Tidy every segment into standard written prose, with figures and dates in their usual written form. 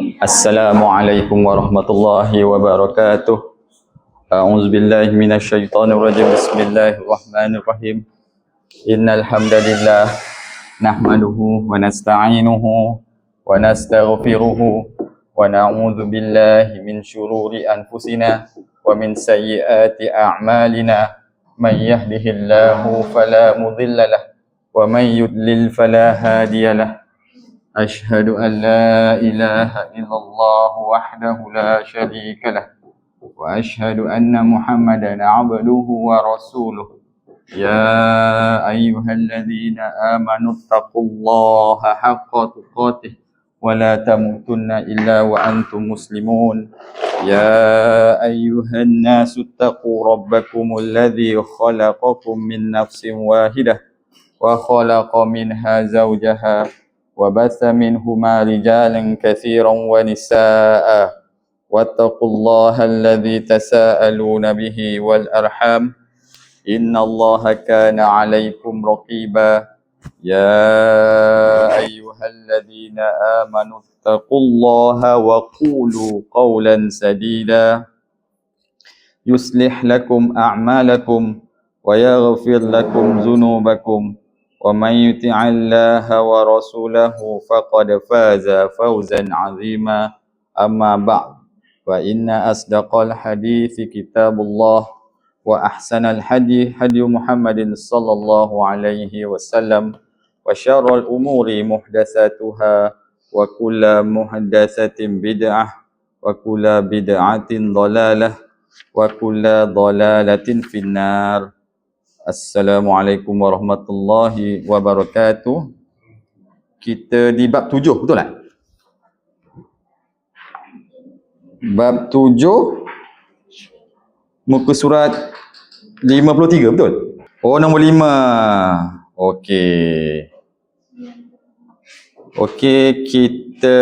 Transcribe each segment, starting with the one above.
Assalamualaikum warahmatullahi wabarakatuh. A'udzubillahi minasyaitonirrajim. Bismillahirrahmanirrahim. Innal hamdalillah nahmaduhu wa nasta'inuhu wa nastaghfiruhu wa na'udzu billahi min syururi anfusina wa min sayyiati a'malina. Man yahdihillahu fala mudhillalah wa man yudlil fala hadiyalah. أشهد أن لا إله إلا الله وحده لا شريك له وأشهد أن محمدا عبده ورسوله يا أيها الذين آمنوا اتقوا الله حق تقاته ولا تموتن إلا وأنتم مسلمون يا أيها الناس اتقوا ربكم الذي خلقكم من نفس واحدة وخلق منها زوجها وبث منهما رجالا كثيرا ونساء واتقوا الله الذي تساءلون به والأرحام إن الله كان عليكم رقيبا يا أيها الذين آمنوا اتقوا الله وقولوا قولا سديدا يصلح لكم أعمالكم ويغفر لكم ذنوبكم ومن يطع الله ورسوله فقد فاز فوزا عظيما أما بعد فإن أصدق الحديث كتاب الله وأحسن الهدي هدي محمد صلى الله عليه وسلم وشر الأمور محدثاتها وكل محدثة بدعة وكل بدعة ضلالة وكل ضلالة في النار. Assalamualaikum warahmatullahi wabarakatuh. Kita di bab 7, betul tak? Bab 7 muka surat 53, betul? Oh, nombor 5. Okey. Okey, kita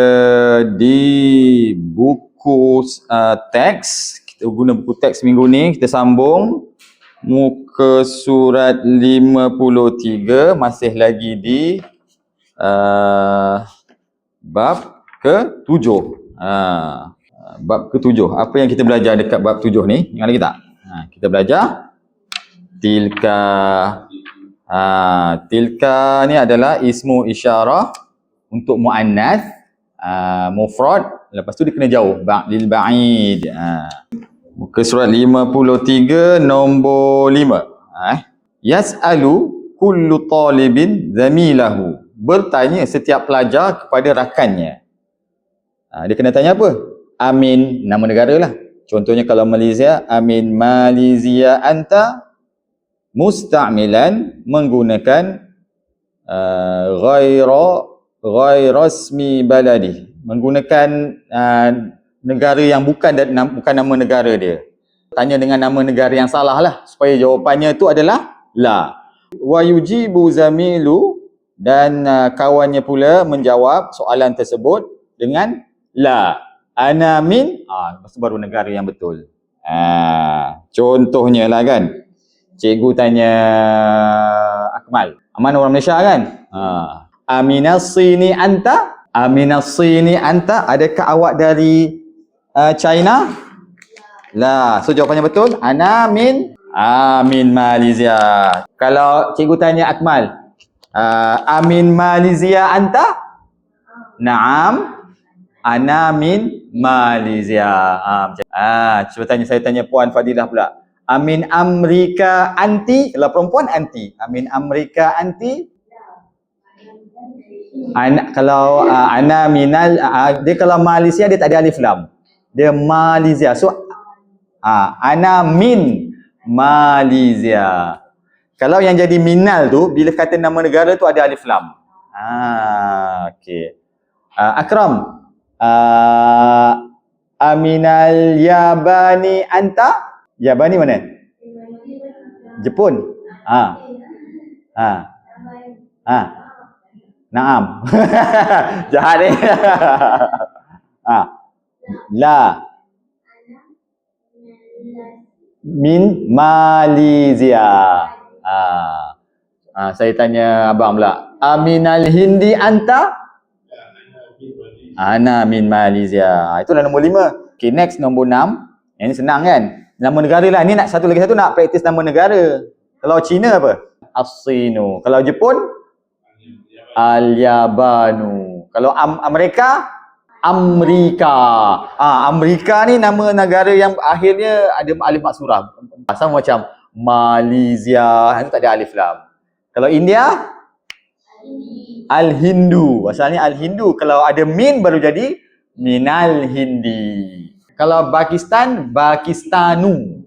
di buku teks. Kita guna buku teks minggu ni, kita sambung muka surat 53, masih lagi di bab ke-7. Bab ke-7. Apa yang kita belajar dekat bab 7 ni? Ingat lagi tak? Kita belajar tilka. Tilka ni adalah ismu isyarah untuk muannas, mufrad, lepas tu dia kena jauh, lil ba'id. Muka surat 53 nombor 5. Yas'alu kullu talibin zamilahu. Bertanya setiap pelajar kepada rakannya. Dia kena tanya apa? Amin, nama negara lah. Contohnya kalau Malaysia, Amin Malaysia anta musta'milan, menggunakan ghairasmi baladi. Menggunakan negara yang bukan nama negara dia. Tanya dengan nama negara yang salah lah, supaya jawapannya tu adalah la. Wa yujibu zamilu, dan kawannya pula menjawab soalan tersebut dengan la. Ana min, lepas tu baru negara yang betul. Contohnya lah kan, cikgu tanya Akmal, Aman orang Malaysia kan? Aminas sini anta? Aminas sini anta? Adakah awak dari China? La. So jawapannya betul, ana min Malaysia. Kalau cikgu tanya Akmal, Amin Malaysia anta? Naam, ana min Malaysia. Cuba saya tanya Puan Fadilah pula. Amin Amerika anti? Kalau perempuan anti. Amin Amerika anti? Kalau ana minal, dia kalau Malaysia dia tak ada alif lam. Dia Malaysia. So ana min Malaysia. Kalau yang jadi minal tu, bila kata nama negara tu ada alif lam. Okey. Akram, aminal yabani anta? Yabani mana? Jepun. Naam. Jahat ni. La. Min Malaysia. Saya tanya abang pula. Aminal Hindi anta? Ana min Malaysia. Itulah nombor 5. Okay, next nombor 6. Ini senang kan? Nama negara lah. Ni nak satu nak praktis nama negara. Kalau Cina apa? As-Sinu. Kalau Jepun? Al-Yabanu. Kalau Amerika? Amerika. Amerika ni nama negara yang akhirnya ada alif maksurah. Sama macam Malaysia. Itu tak ada alif lam. Kalau India? Al-Hindu. Asalnya Al-Hindu. Kalau ada min baru jadi Minal Hindi. Kalau Pakistan, Pakistanu.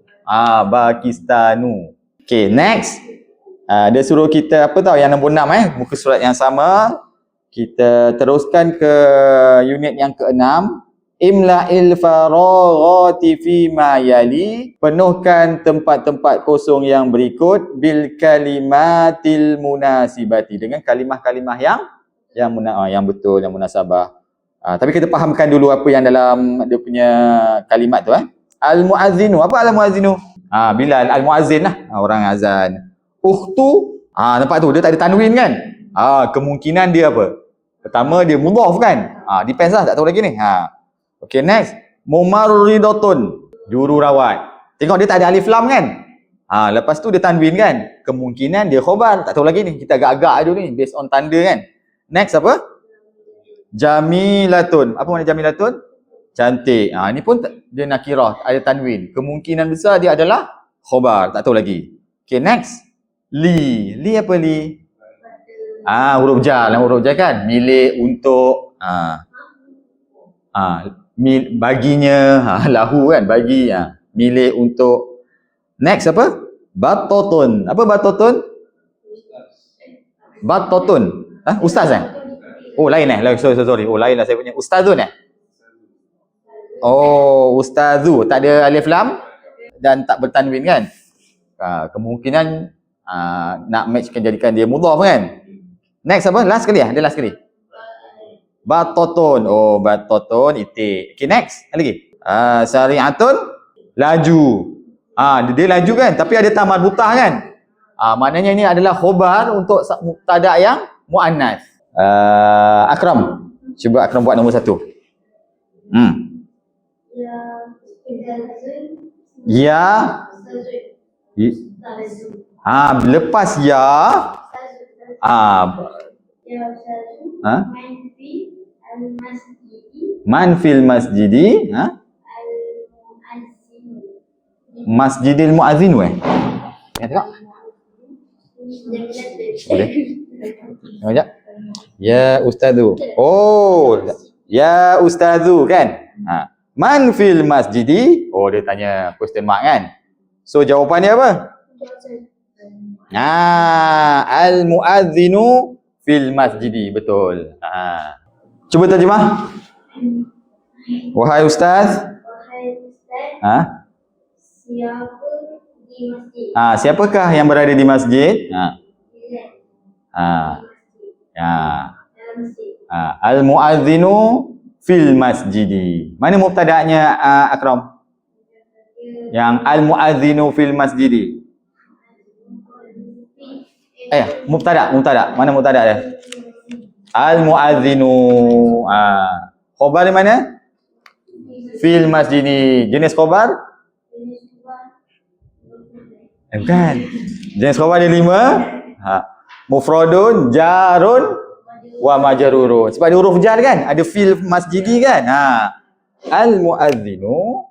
Pakistanu. Okay, next. Dia suruh kita apa tahu yang nombor 6 muka surat yang sama. Kita teruskan ke unit yang ke-6. Imla'il faraghati fi ma yali. Penuhkan tempat-tempat kosong yang berikut bil kalimatil munasibati, dengan kalimah-kalimah yang betul, yang munasabah. Tapi kita fahamkan dulu apa yang dalam dia punya kalimat tu. Al-muazzinu. Apa al-muazzinu? Bilal al-muazzin lah. Orang azan. Ukhtu. Nampak tu dia tak ada tanwin kan? Kemungkinan dia apa? Pertama dia mudhaf kan? Depends lah, tak tahu lagi ni. Okay, next. Mumarridatun. Jururawat. Tengok dia tak ada alif lam kan? Lepas tu dia tanwin kan? Kemungkinan dia khobar, tak tahu lagi ni. Kita agak-agak dulu ni based on tanda kan? Next apa? Jamilatun. Apa makna jamilatun? Cantik. Ini pun dia nakirah, ada tanwin. Kemungkinan besar dia adalah khobar, tak tahu lagi. Okay, next. Li. Li apa li? Huruf jar. Huruf jar kan? Milik, untuk. Baginya. Lahu kan? Bagi. Milik, untuk. Next apa? Batotun. Apa batotun? Batotun. Ustaz Oh, lain sorry. Oh, lain lah saya punya. Ustazun Oh, ustazu. Tak ada alif lam dan tak bertanwin kan? Kemungkinan nak matchkan, jadikan dia mudhaf kan? Next apa? Last kali Dia last kali. Batotun. Oh, batotun itik. Okay, next. Lagi. Sari'atun laju. Dia laju kan? Tapi ada tamar butah kan? Maknanya ini adalah khobar untuk mubtada yang muannas. Akram. Cuba Akram buat nombor 1. Ya. Lepas ya. Man fil masjidi. Masjidil muazzin Ya tengok. Boleh. Tengok sekejap. Ya ustazu. Oh, ya ustazu kan? Man fil masjidi. Oh, dia tanya question mark kan? So jawapannya apa? Al muazzinu fil masjidi. Betul. Cuba terjemah. Wahai ustaz. Siapakah yang berada di masjid? Al muazzinu fil masjidi. Mana mubtada'nya Akram? Yang al muazzinu fil masjidi. Mubtada. Mana mubtada dia? Al muazzinu. Khabar di mana? Fil masjidi. Jenis khabar? Bukan. Jenis khabar ada 5. Mufradun, jarun, wa majrurun. Sebab ada huruf jar kan? Ada fil masjidi kan? Al muazzinu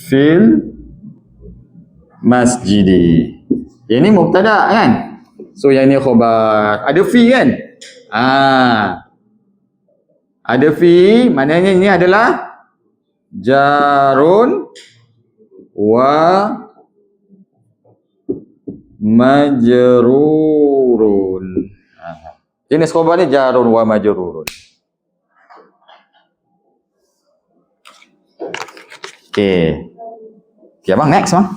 fil masjidi. Yang ni mubtada kan? So yang ni khabar. Ada fi kan? Ada fi, maknanya ini adalah jarun wa majrurun. Jenis khabar ni jarun wa majrurun. Okay. Okay abang, next bang.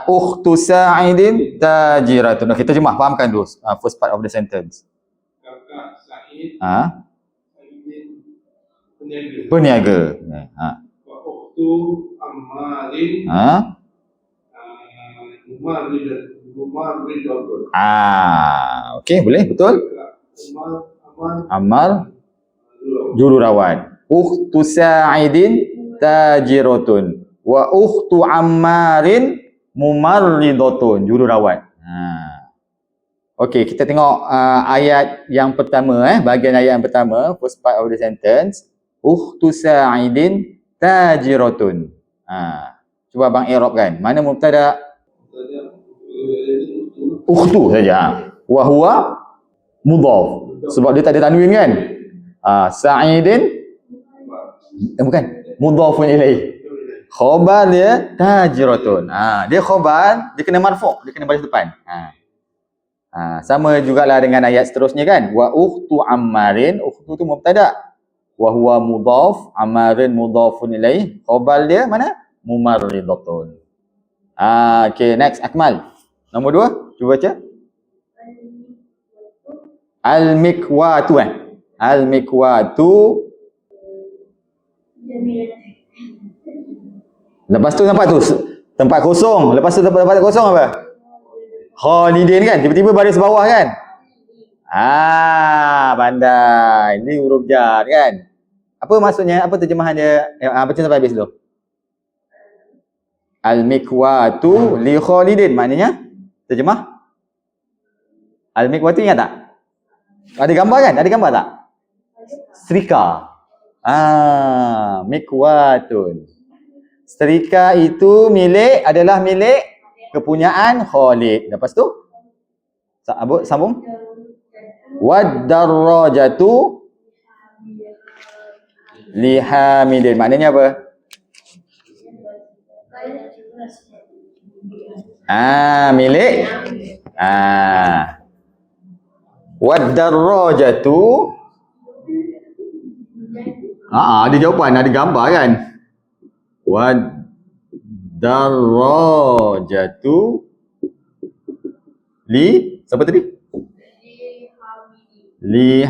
Ukhtu Sa'idin tajiratun. Kita terjemah, fahamkan dulu first part of the sentence. Kakak Sa'id Peniaga. Waktu Ammarin Ha? Mumarridatun. Okey, boleh, betul. Ammar jururawat. Ukhtu Sa'idin tajiratun wa ukhtu Ammarin mumarridatun, jururawat. Okey, kita tengok ayat yang pertama, bahagian ayat yang pertama, first part of the sentence. Ukhtu Sa'idin tajiratun. Cuba abang i'rabkan. Mana mubtada? Ukhtu saja. Wa huwa mudhaf. Sebab dia tak ada tanwin kan? Sa'idin bukan, mudhafun ilaih. Khabar dia tajiratun. Dia khabar, dia kena marfu', dia kena baris depan. Sama jugalah dengan ayat seterusnya kan? Wa ukhtu Ammarin, ukhtu tu mubtada. Wa huwa mudhaf, Ammarin mudhafun ilaih. Khabar dia mana? Mumarridatun. Okay, next Akmal. Nombor 2, cuba baca. Al-mikwatu Al-mikwatu. Lepas tu nampak tu tempat kosong. Lepas tu tempat kosong apa? Khalidin kan? Tiba-tiba baris bawah kan? Pandai. Ini huruf jar kan? Apa maksudnya? Apa terjemahan dia? Baca sampai habis dulu. Al-mikwatu li Khalidin. Maknanya? Terjemah? Al-mikwatu ingat tak? Ada gambar kan? Ada gambar tak? Setrika. Mikwatun. Setrika itu adalah milik kepunyaan Khalid. Lepas tu? Sambung. Wad-darrajatu li Hamidin. Maknanya apa? Milik. Wad-darrajatu. Ada jawapan, ada gambar kan? Wad-darrajatu li, siapa tadi? Li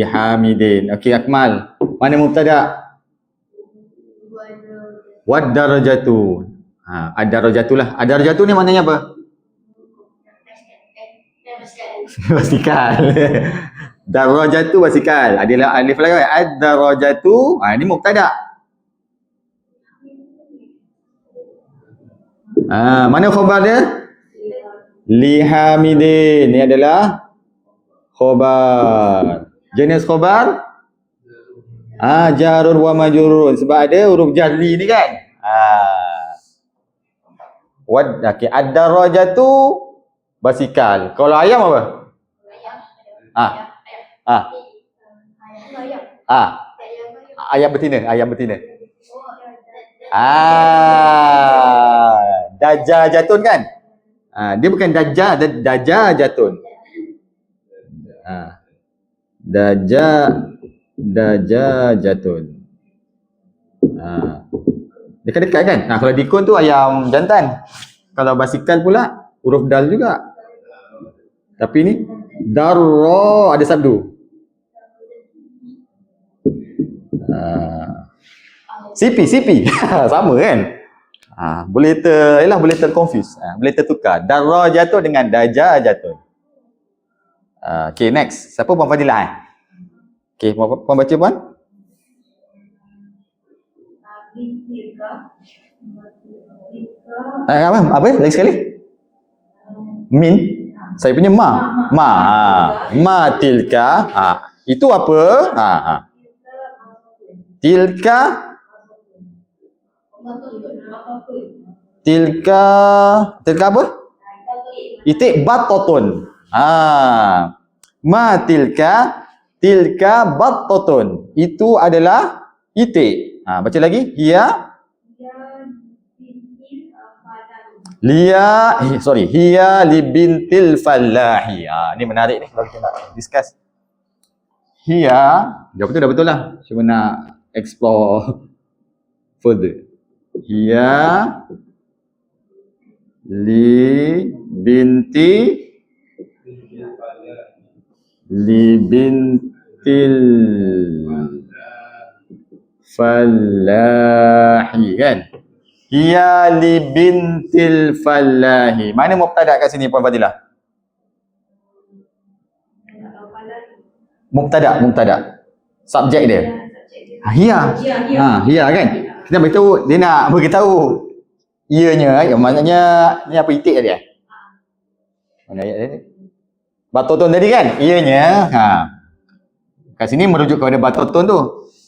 Hamidin. Okey Akmal, mana mubtada? Wad-darajatu. Ad-darajatu lah. Ad-darajatu ni maknanya apa? Basikal. Darajatu basikal. Ada alif lagi. Ad-darajatu. Ini mubtada. Mana khabar dia? Li Hamidin. Ini adalah khabar. Jenis khabar? Jarun wa majrurun. Sebab ada huruf jar li ni kan? Okey, ad-darajatu basikal. Kalau ayam apa? Ayam betina. Dajajatun kan? Dia bukan dajajatun. Dajajatun. Dekat-dekat kan? Kalau dikun tu ayam jantan. Kalau basikal pula huruf dal juga. Tapi ni darra ada sabdu. CP sama kan? Boleh terconfuse. Boleh tertukar. Darra jatuh dengan daja jatuh. Okay, next. Siapa Puan Fadilah? Okay, Puan baca Puan. Apa? Lagi sekali? Min. Saya punya ma tilka. Itu apa? Tilka apa? Itik battotun. Ma tilka battotun. Itu adalah itik. Baca lagi. Hiya li bintil fallahi. Ni menarik ni kalau kita nak discuss. Hiya, jawab tu dah betul lah. Cuma nak explore further. Hiya li bintil fallahi kan. Hiya li bintil fallahi. Mana mubtada kat sini Puan Fadilah? Mubtada. Subjek dia. Hiya. Hiya kan. Kita beritahu, dia nak beritahu ianya, maksudnya ni apa itik dia? Mana ayat dia? Batoton tadi kan? Ianya. Kat sini merujuk kepada batoton tu.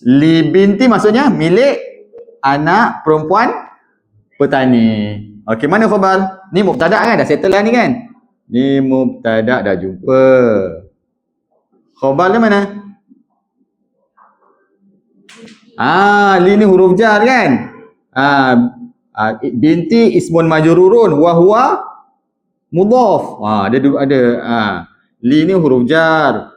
Li binti maksudnya milik anak perempuan petani. Okey, mana khabar? Ni mubtada kan? Dah settle lah ni kan? Ni mubtada dah jumpa. Khabar dia mana? Li ni huruf jar kan? Binti ismun majrurun wa huwa mudhaf. Ada li ni huruf jar.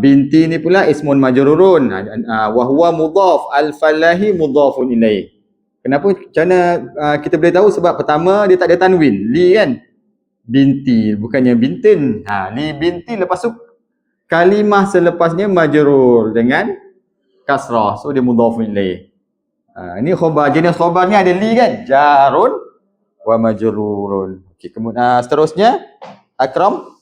Binti ni pula ismun majrurun wa huwa mudhaf, al-fallahi mudhafun ilaih. Kenapa? Macam mana kita boleh tahu? Sebab pertama dia tak ada tanwin, li kan? Binti bukannya bintin. Li binti, lepas tu kalimah selepasnya majrur dengan kasrah, so dia mudhafun ilaih. Ini khabar, jenis khabar ni ada li kan? Jarun wa majrurun. Okey, kemudian seterusnya Akram.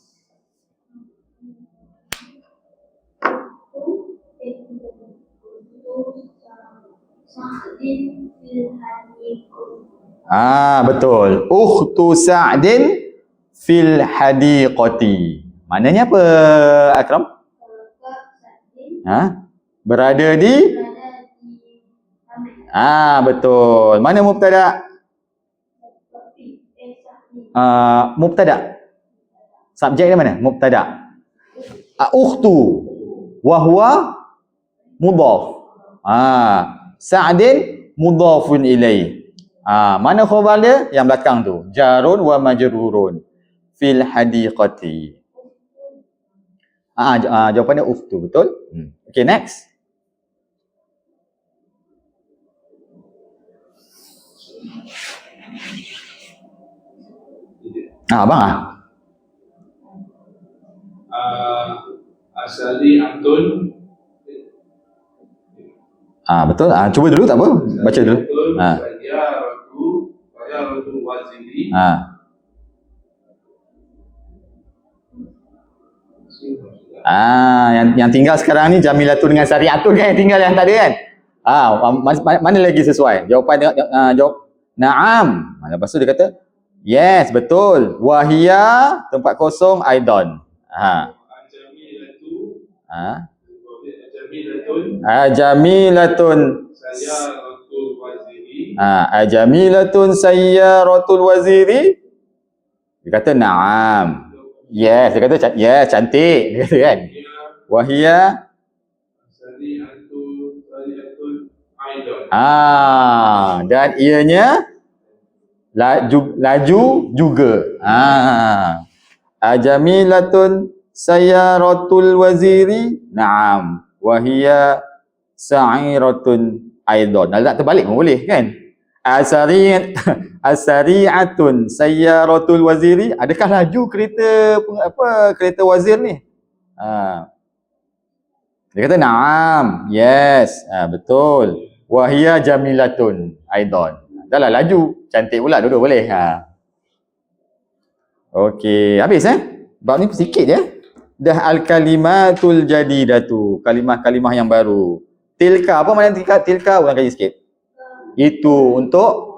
Betul. Ukhtu Sa'din fil hadiqati. Maknanya apa Akram? Berada di betul. Mana mubtada? Mubtada. Subjek dia mana? Mubtada. Ukhtu wa huwa mudhaf. Sa'din mudhafun ilaih. Mana khabar dia? Yang belakang tu. Jarun wa majrurun fil hadiqati. Jawapannya ukhtu, betul? Okay, next. Abang Asali antun. Betul. Cuba dulu, tak apa. Baca dulu. Saya ratu waziri. Yang tinggal sekarang ni Jamilatun dengan Syariatun kan, yang tinggal yang tak ada kan? Mana lagi sesuai? Jawapan jawab na'am. Lepas tu dia kata yes, betul. Wahia tempat kosong aidan. Jamilatun sayyaratul waziri. Jamilatun sayyaratul waziri. Dia kata na'am. Yes, dia kata yes, cantik. Dia kata kan. Wahia dan ianya laju juga. Jamilatun sayyaratul waziri. Na'am. Wahia sa'iratun aidan. Nak terbalik pun boleh kan? Asari'atun sayyaratul waziri. Adakah laju kereta wazir ni? Dia kata na'am. Yes. Betul. Wahia jamilatun aidan. Dah lah laju. Cantik pula, duduk boleh. Okey, habis bab ni sikit je. Dah al-kalimatul jadidatu. Kalimah-kalimah yang baru. Tilka, apa makna tilka? Tilka, ulang kaji sikit. Itu untuk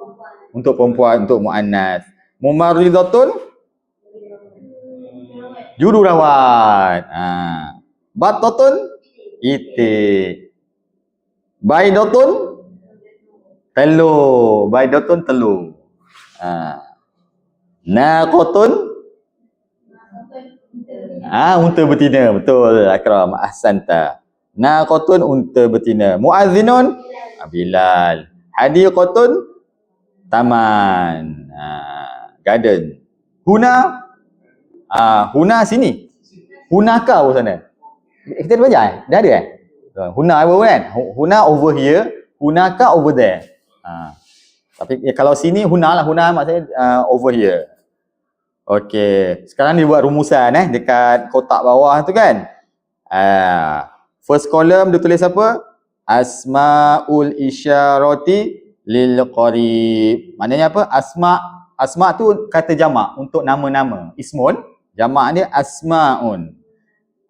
perempuan, untuk muannas. Mumarridatun jururawat. Batatun itik. Baidatun telur. Baidatun telur. Naqatun unta betina. Betul Akram, ahsanta. Naqatun unta betina. Muazzinun Bilal. Hadiqatun taman. Garden. Huna huna sini. Hunaka over sana. Kita dah belajar Dah ada Huna apa kan? Huna over here, hunaka over there. Tapi kalau sini huna lah, huna maksudnya over here. Okey, sekarang dia buat rumusan dekat kotak bawah tu kan. First column dia tulis apa? Asmaul isyarati lil qarib. Maknanya apa? Asma tu kata jamak untuk nama-nama. Ismun, jamak dia asmaun.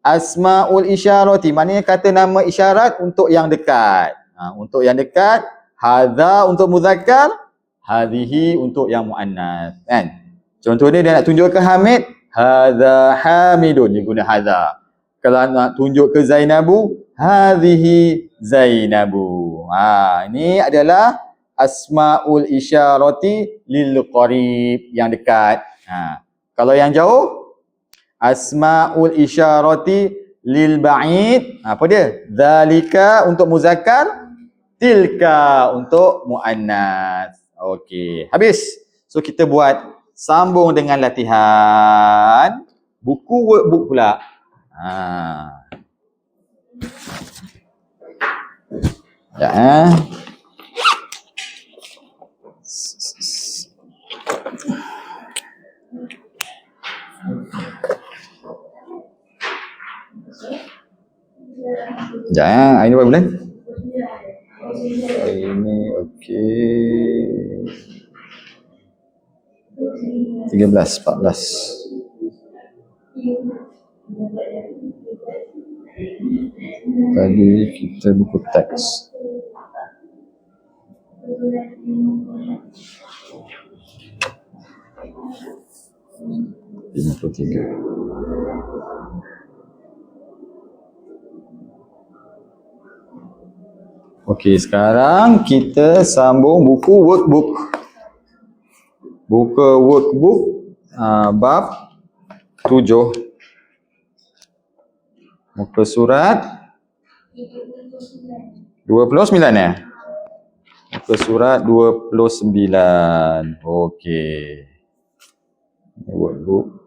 Asmaul isyarati maknanya kata nama isyarat untuk yang dekat. Untuk yang dekat, hadza untuk muzakkar, hadhihi untuk yang muannas, kan? Contohnya dia nak tunjuk ke Hamid, hadza Hamidun, dia guna hadza. Kalau nak tunjuk ke Zainabu, hadhihi Zainabu. Ini adalah asmaul isyarati lil qarib, yang dekat. Kalau yang jauh, asmaul isyarati lil ba'id. Apa dia? Zalika untuk muzakkar, tilka untuk muannas. Okey, habis. So kita buat sambung dengan latihan buku workbook pula. Ya. Jangan, ini berapa bulan? Ini okey. 13, 14. Tadi kita buku teks. Lima puluh tiga. Okey, sekarang kita sambung buku workbook. Buku workbook bab 7. Muka surat 29 ya? Muka surat 29. Okey. Workbook.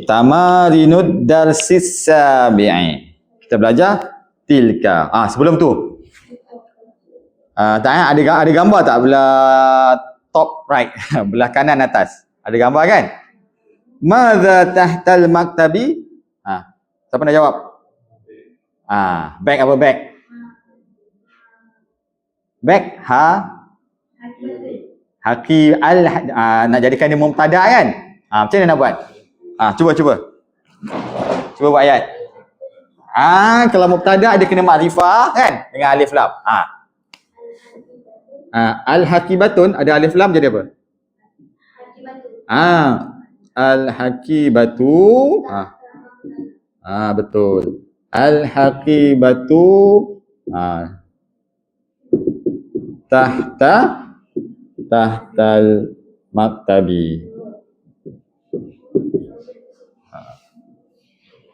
Tamarinud darsis sabi'i. Kita belajar tilka. Sebelum tu. Ada gambar tak belah top right, belah kanan atas? Ada gambar kan? Madza tahtal maktabi? Siapa nak jawab? Bag apa bag? Bag haki nak jadikan dia mubtada kan? Macam mana nak buat? Cuba buat ayat. Kalau mubtada dia kena makrifah kan? Dengan alif lam. Al-hakibatun ada alif lam jadi apa? Al-hakibatu. Betul. Al-hakibatu tahtal maktabi.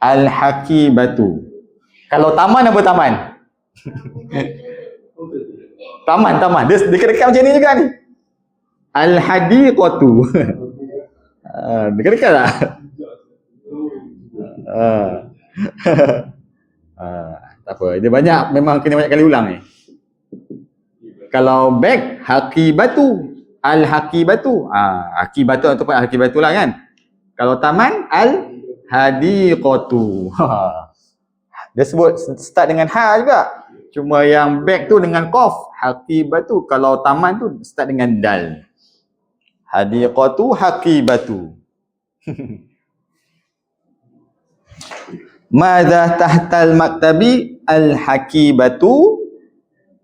Al-hakibatu. Kalau taman apa taman? Taman. Dia dekat-dekat macam ni juga ni. Al-hadiqatu. Dekat-dekat tak? Tak apa. Dia banyak, memang kena banyak kali ulang ni. Kalau bag, hakibatu. Al-hakibatu. Hakibatu ataupun al-hakibatu lah kan. Kalau taman, al-hadiqatu. Dia sebut start dengan ha juga. Cuma yang bag tu dengan qaf, hakibatu. Kalau taman tu start dengan dal. Hadiqatu, hakibatu. Madza tahtal maktabi? Al-hakibatu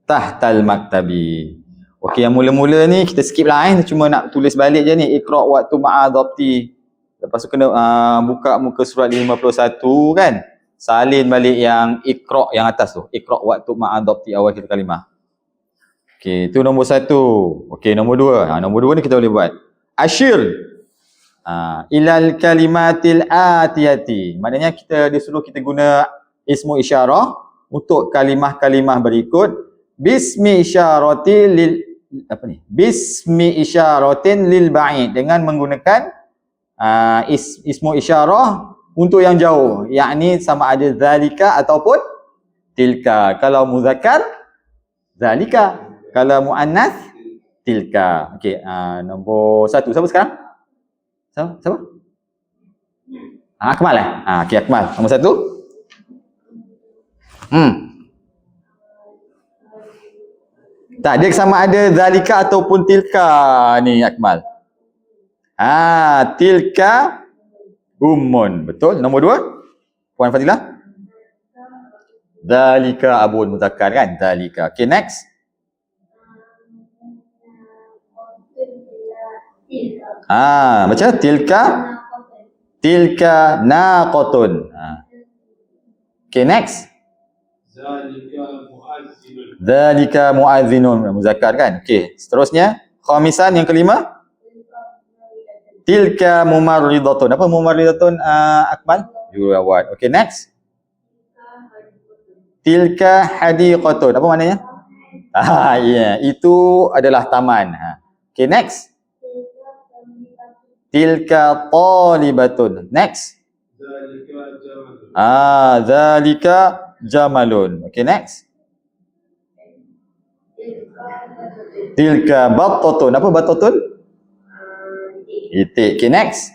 tahtal maktabi. Okey, yang mula-mula ni kita skip lah cuma nak tulis balik je ni. Iqra' waktu ma'adhabti. Lepas tu kena buka muka surat 51 kan. Salin balik yang iqra' yang atas tu. Iqra' waktu ma'adhabti awal kalimah. Okey, itu nombor 1. Okey, nombor 2. Nombor 2 ni kita boleh buat. Asyir. Ilal kalimatil atiyati. Maknanya kita disuruh kita guna ismu isyarah untuk kalimah-kalimah berikut. Bismi isyarati Bismi isyaratin lil ba'id, dengan menggunakan ismu isyarah untuk yang jauh, yakni sama ada zalika ataupun tilka. Kalau muzakkar, zalika. Kalau muannas, tilka. Okey, nombor 1. Siapa sekarang? Siapa? Akmal eh? Okey, Akmal. Nombor 1. Tak, dia sama ada zalika ataupun tilka ni Akmal. Tilka ummun. Betul. Nombor 2. Puan Fadilah. Zalika abun muzakkar kan? Zalika. Okay, next. Baca tilka naqatun. Okay, next. Zalika muazzinun muzakkar kan? Okay, seterusnya khamisan yang kelima. Tilka mumarridatun. Apa mumarridatun Akmal? You are what? Okay, next. Tilka hadiqatun. Apa maknanya? Ya, itu adalah taman. Okay, next. Tilka talibatun. Next. Zalika jamalun. Okay, next. Tilka battatun. Apa battatun? Itik. Okay, next.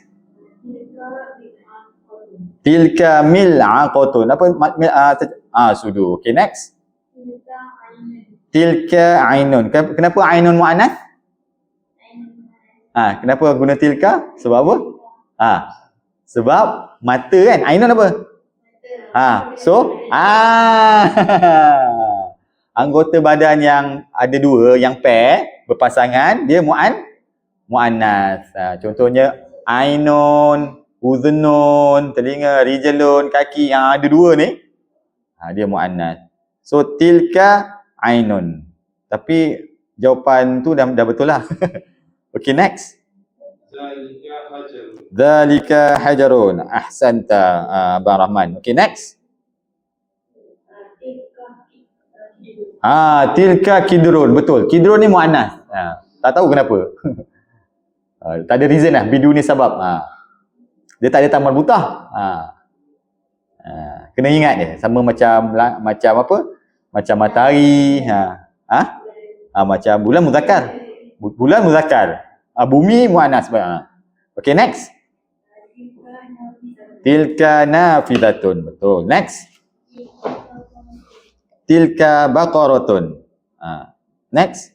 Tilka mil'aqatun. Apa sudu. Okay, next. Tilka ainun. Kenapa ainun muannas? Kenapa guna tilka? Sebab apa? Sebab mata kan? Ainun apa? Anggota badan yang ada dua, yang pair, berpasangan, dia muannas. Contohnya ainun, uzunun, telinga, rijlun, kaki, yang ada dua ni, dia muannas. So tilka ainun. Tapi jawapan tu dah betul lah. Okay, next. Zalika hajarun. Ahsanta Abang Rahman. Okay, next. Tilka kidrun. Betul. Kidrun ni muannas. Tak tahu kenapa. Tak ada reason lah. Biduni sabab. Dia tak ada tamar butah. Kena ingat dia. Sama macam apa? Macam matahari. Macam bulan muzakkar. Bulan muzakkar. Bumi muannas. Okay, next. Tilka nafidatun. Betul. Next. Tilka baqaratun. Next.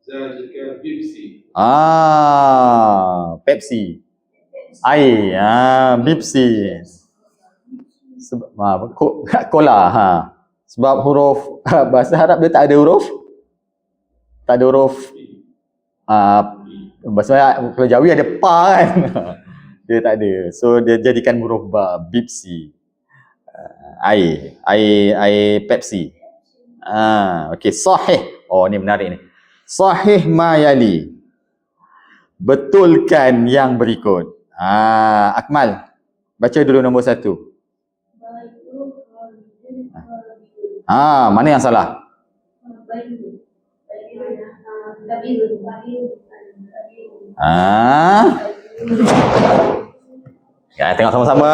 Zalika Pepsi. Pepsi. Air. Pepsi. Sebab cola. Sebab huruf bahasa Arab dia tak ada huruf. Tak ada huruf. Bahasa kalau Jawi ada pa kan. Dia tak ada. So dia jadikan huruf ba. Pepsi. Air Pepsi. Okey, sahih. Ni menarik ni. Sahih ma yali. Betulkan yang berikut. Akmal, baca dulu nombor 1. Mana yang salah? Ya, tengok sama-sama.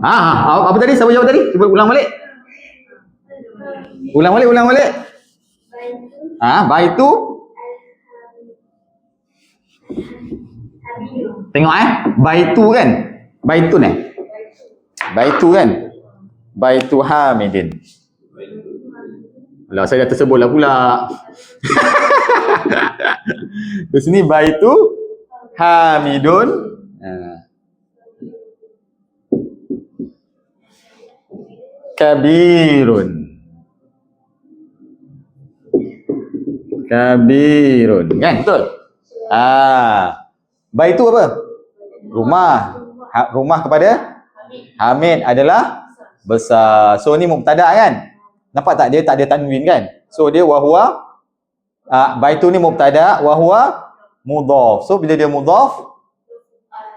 Apa tadi? Siapa jawab tadi? Cuba ulang balik. Ulang balik. Baitu. Tengok baitu kan? Baitun Baitu kan? Baitu Hamidin. Alah, saya dah tersebut lah pula. Di sini baitu Hamidun. Kabirun. Kan? Betul? Baitu apa? Rumah. Rumah kepada Hamid adalah besar. So ni mubtada kan? Nampak tak? Dia tak ada tanwin kan? So dia wahwa. Baitu ni mubtada, wahwa mudhaf. So bila dia mudhaf,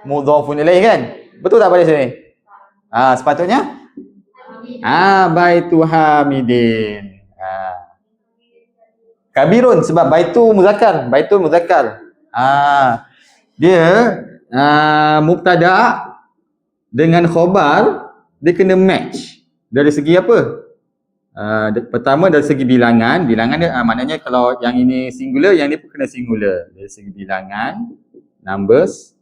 mudhafun ilaih kan? Betul tak pada sini? Sepatutnya baitu Hamidin. Kabirun sebab baitu muzakkar. Baitu muzakkar. Dia mubtada dengan khobar, dia kena match. Dari segi apa? Pertama dari segi bilangan dia maknanya kalau yang ini singular, yang ni pun kena singular. Dari segi bilangan, numbers,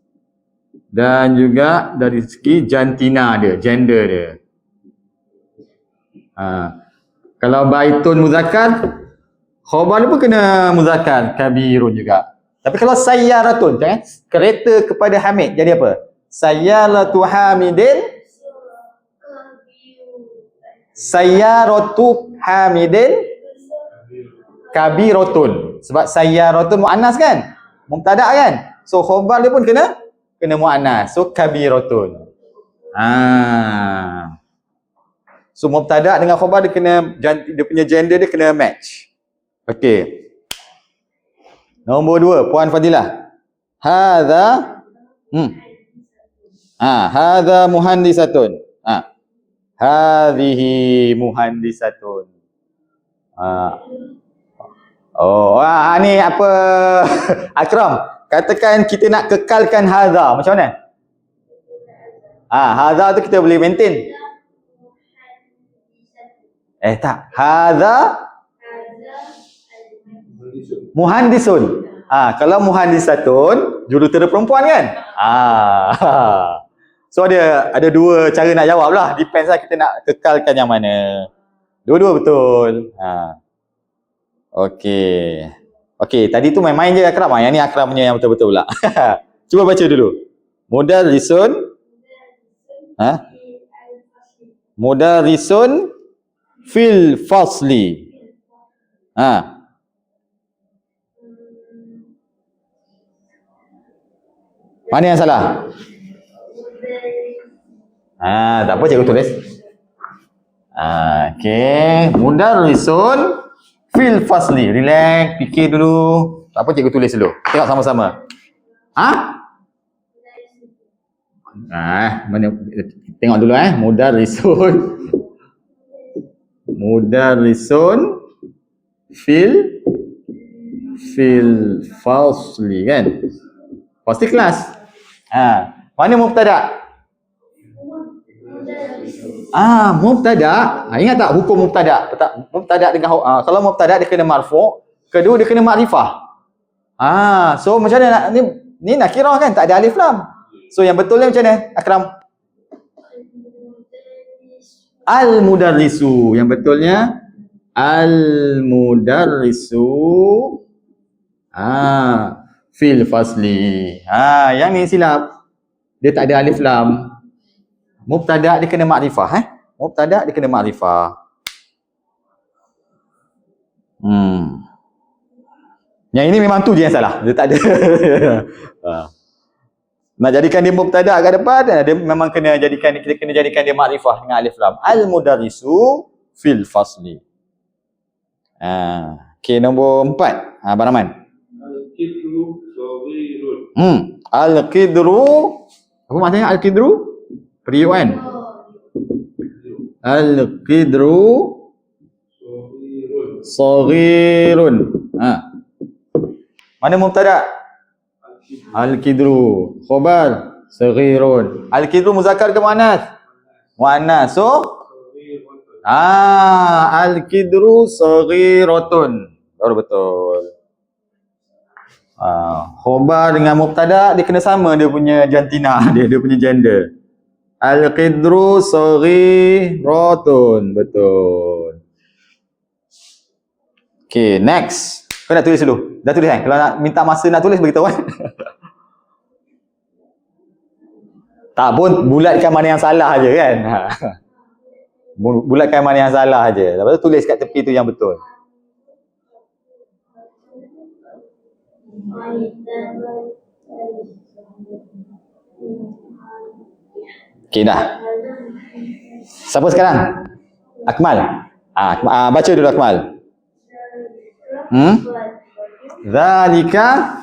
dan juga dari segi jantina dia, gender dia. Kalau baitun muzakkar, khobar dia pun kena muzakkar, kabirun juga. Tapi kalau sayyaratun, kereta kepada Hamid, jadi apa? Sayyaratu Hamidin, sayyaratu Hamidin kabirotun. Sebab sayyaratun muannas kan? Mubtada kan? So khobar dia pun kena muannas. So kabirotun. So mubtada dengan khobar dia punya gender dia kena match. Okey. Nombor 2, Puan Fadilah. Hadza hadza muhandisatun. Hadhihi muhandisatun. Ni apa? Akram, katakan kita nak kekalkan hadza, macam mana? Hadza tu kita boleh maintain. Tak. Hadza muhandisun. Kalau muhandisatun, jurutera perempuan kan? So ada dua cara nak jawab lah. Depends lah kita nak kekalkan yang mana. Dua-dua betul. Okey, tadi tu main-main je Akram. Yang ni Akram punya yang betul-betul pula. Cuba baca dulu. Mudarrisun. Mudarrisun fil fasli. Mana yang salah? Tak apa, cikgu tulis. Okey, mudarrisun fil fasli. Relax, fikir dulu. Tak apa, cikgu tulis dulu. Tengok sama-sama. Mana? Tengok dulu Mudarrisun fil fasli kan? Pasti kelas. Mana mubtada? Mubtada. Ingat tak hukum mubtada? Mubtada dengan kalau mubtada dia kena marfu', kedua dia kena makrifah. So macam mana nak ni nakirah kan, tak ada alif lam. So yang betulnya macam mana, Akram? Al-mudarrisu. Yang betulnya al-mudarrisu fil fasli. Yang ni silap. Dia tak ada alif lam. Mubtada dia kena makrifah. Mubtada dia kena makrifah. Yang ini memang tu je yang salah. Dia tak ada. Nak jadikan dia mubtada kat depan, dia memang kita kena jadikan dia makrifah dengan alif lam. Al-mudarrisu fil fasli. Okey, nombor 4. Abang Rahman. Al-kidru saghirun. Al-kidru. Apa maksudnya al-kidru? Periuk kan? Al-kidru saghirun. Mana mubtada? Al-kidru. Khobar saghirun. Al-kidru muzakkar ke muannas? Muannas. So al-kidru saghiratun. Baru betul. Khobar dengan mubtada dia kena sama, dia punya jantina, dia punya gender. Al-qidru saghiratun. Betul. Okay, next. Kau nak tulis dulu? Dah tulis kan? Kalau nak minta masa nak tulis, beritahu kan? Tak pun, bulatkan mana yang salah aje kan? Bulatkan mana yang salah aje. Lepas tu tulis kat tepi tu yang betul. Okey dah. Siapa sekarang? Akmal. Baca dulu Akmal. Zalika.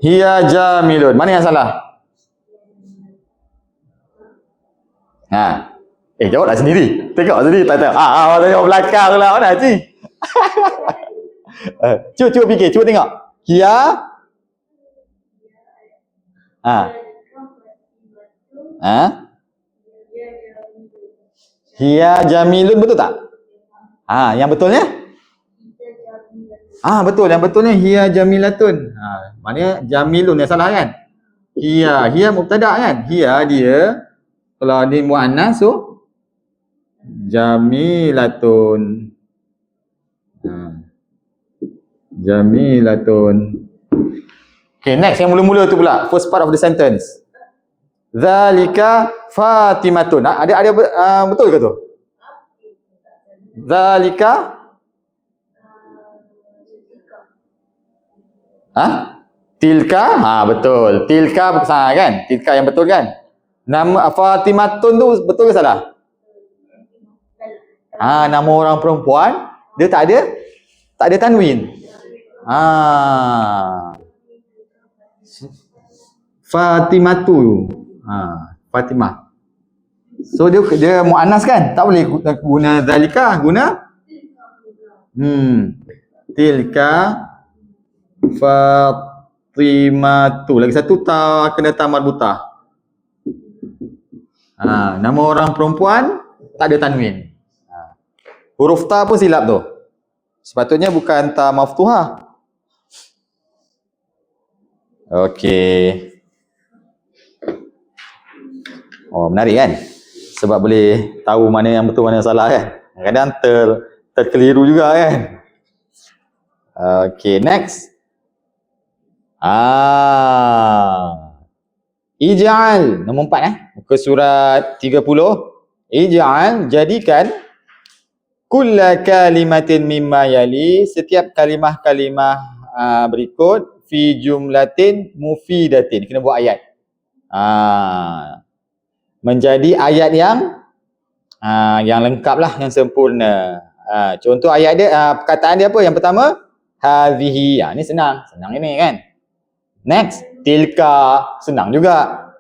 Hiya jamilun. Mana yang salah? Jawablah sendiri. Tengok sendiri tak tahu. Tengok belakang pula. Mana Haji? Cuba fikir, cuba tengok. Hiya. Ha. Ha? Hiya jamilun, betul tak? Ha, yang betulnya? Ah, betul. Yang betulnya hiya jamilatun. Ha, maknanya jamilun yang salah kan? Hiya mubtada kan? Hiya dia, kalau ni muannas so jamilatun. Jamilatun. Okay, next yang mula-mula tu pula, first part of the sentence. Zalika Fatimatun. Ada betul ke tu? Zalika Tilka. Betul. Tilka salah kan? Tilka yang betul kan? Nama Fatimatun tu betul ke salah? Nama orang perempuan dia tak ada tanwin. Fatimatu. Fatimah. So dia muannas kan? Tak boleh guna zalika, guna tilka Fatimatu. Lagi satu kena marbutah. Nama orang perempuan tak ada tanwin. Huruf ta pun silap tu. Sepatutnya bukan ta maftuhah. Okey. Oh, menarik kan? Sebab boleh tahu mana yang betul, mana yang salah kan? Kadang terkeliru juga kan? Okey, next. Ij'al, nombor 4 muka surat 30. Ij'al, jadikan kulla kalimatin mimma yali, setiap kalimah-kalimah berikut fi jumlatin mufidatin. Kena buat ayat. Menjadi ayat yang lengkap lah, yang sempurna. Contoh ayat dia, perkataan dia apa? Yang pertama, hadhihi. Ni senang ini kan. Next, tilka, senang juga.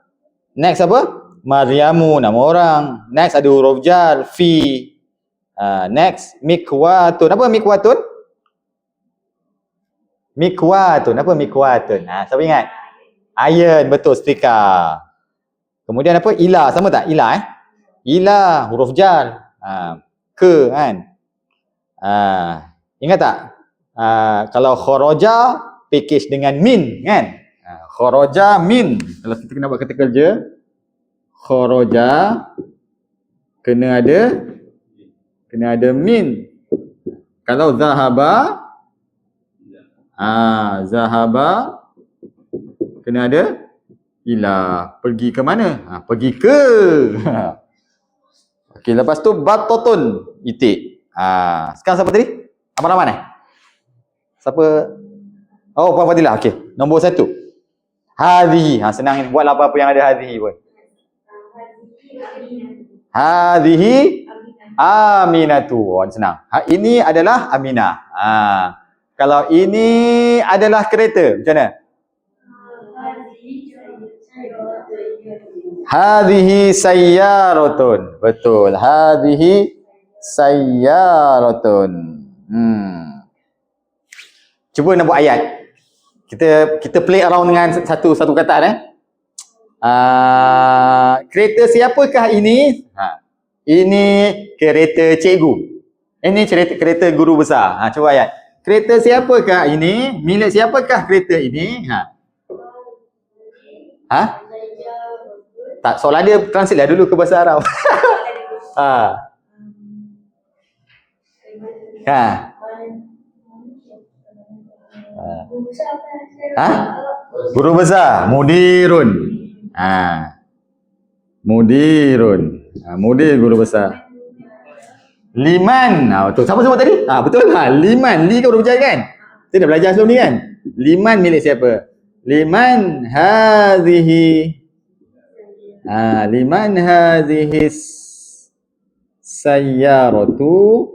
Next apa? Maryamu, nama orang. Next ada huruf jar, fi. Next, mikwatun. Apa mikwatun? Mikwatun. Apa mikwatun? Siapa ingat? Iron, betul, setrika. Kemudian apa? Ila, sama tak? Ila Ila, huruf jar. Ke kan? Ingat tak? Kalau kharaja package dengan min kan? Kharaja min. Kalau kita kena buat kata kerja, kharaja kena ada min. Kalau zahaba, zahaba kena ada ila. Pergi ke mana? Pergi ke. Okey, lepas tu batotun, itik. Sekarang siapa tadi? Abang Rahman Siapa? Oh, Puan Fadilah. Okey, nombor 1. Hadhihi. Senang ni. Buatlah apa-apa yang ada hadhihi pun. Hadhihi Aminatu. Senang. Ini adalah Aminah. Kalau ini adalah kereta, macam mana? Hadhihi sayyaratun. Betul. Hadhihi sayyaratun. Cuba nak buat ayat. Kita play around dengan satu kata kereta siapakah ini? Ini kereta cikgu. Ini kereta guru besar. Cuba ayat. Kereta siapakah ini? Milik siapakah kereta ini? Tak, soalan dia translate lah dulu ke bahasa Arab. Guru besar, mudirun. Mudirun. Mudir, guru besar. Liman. Betul. Siapa sebut tadi? Betul. Liman. Li kan huruf jar kan? Kita dah belajar sebelum ni kan? Liman milik siapa? Liman hadhihi. Liman hadhihi sayyaratu.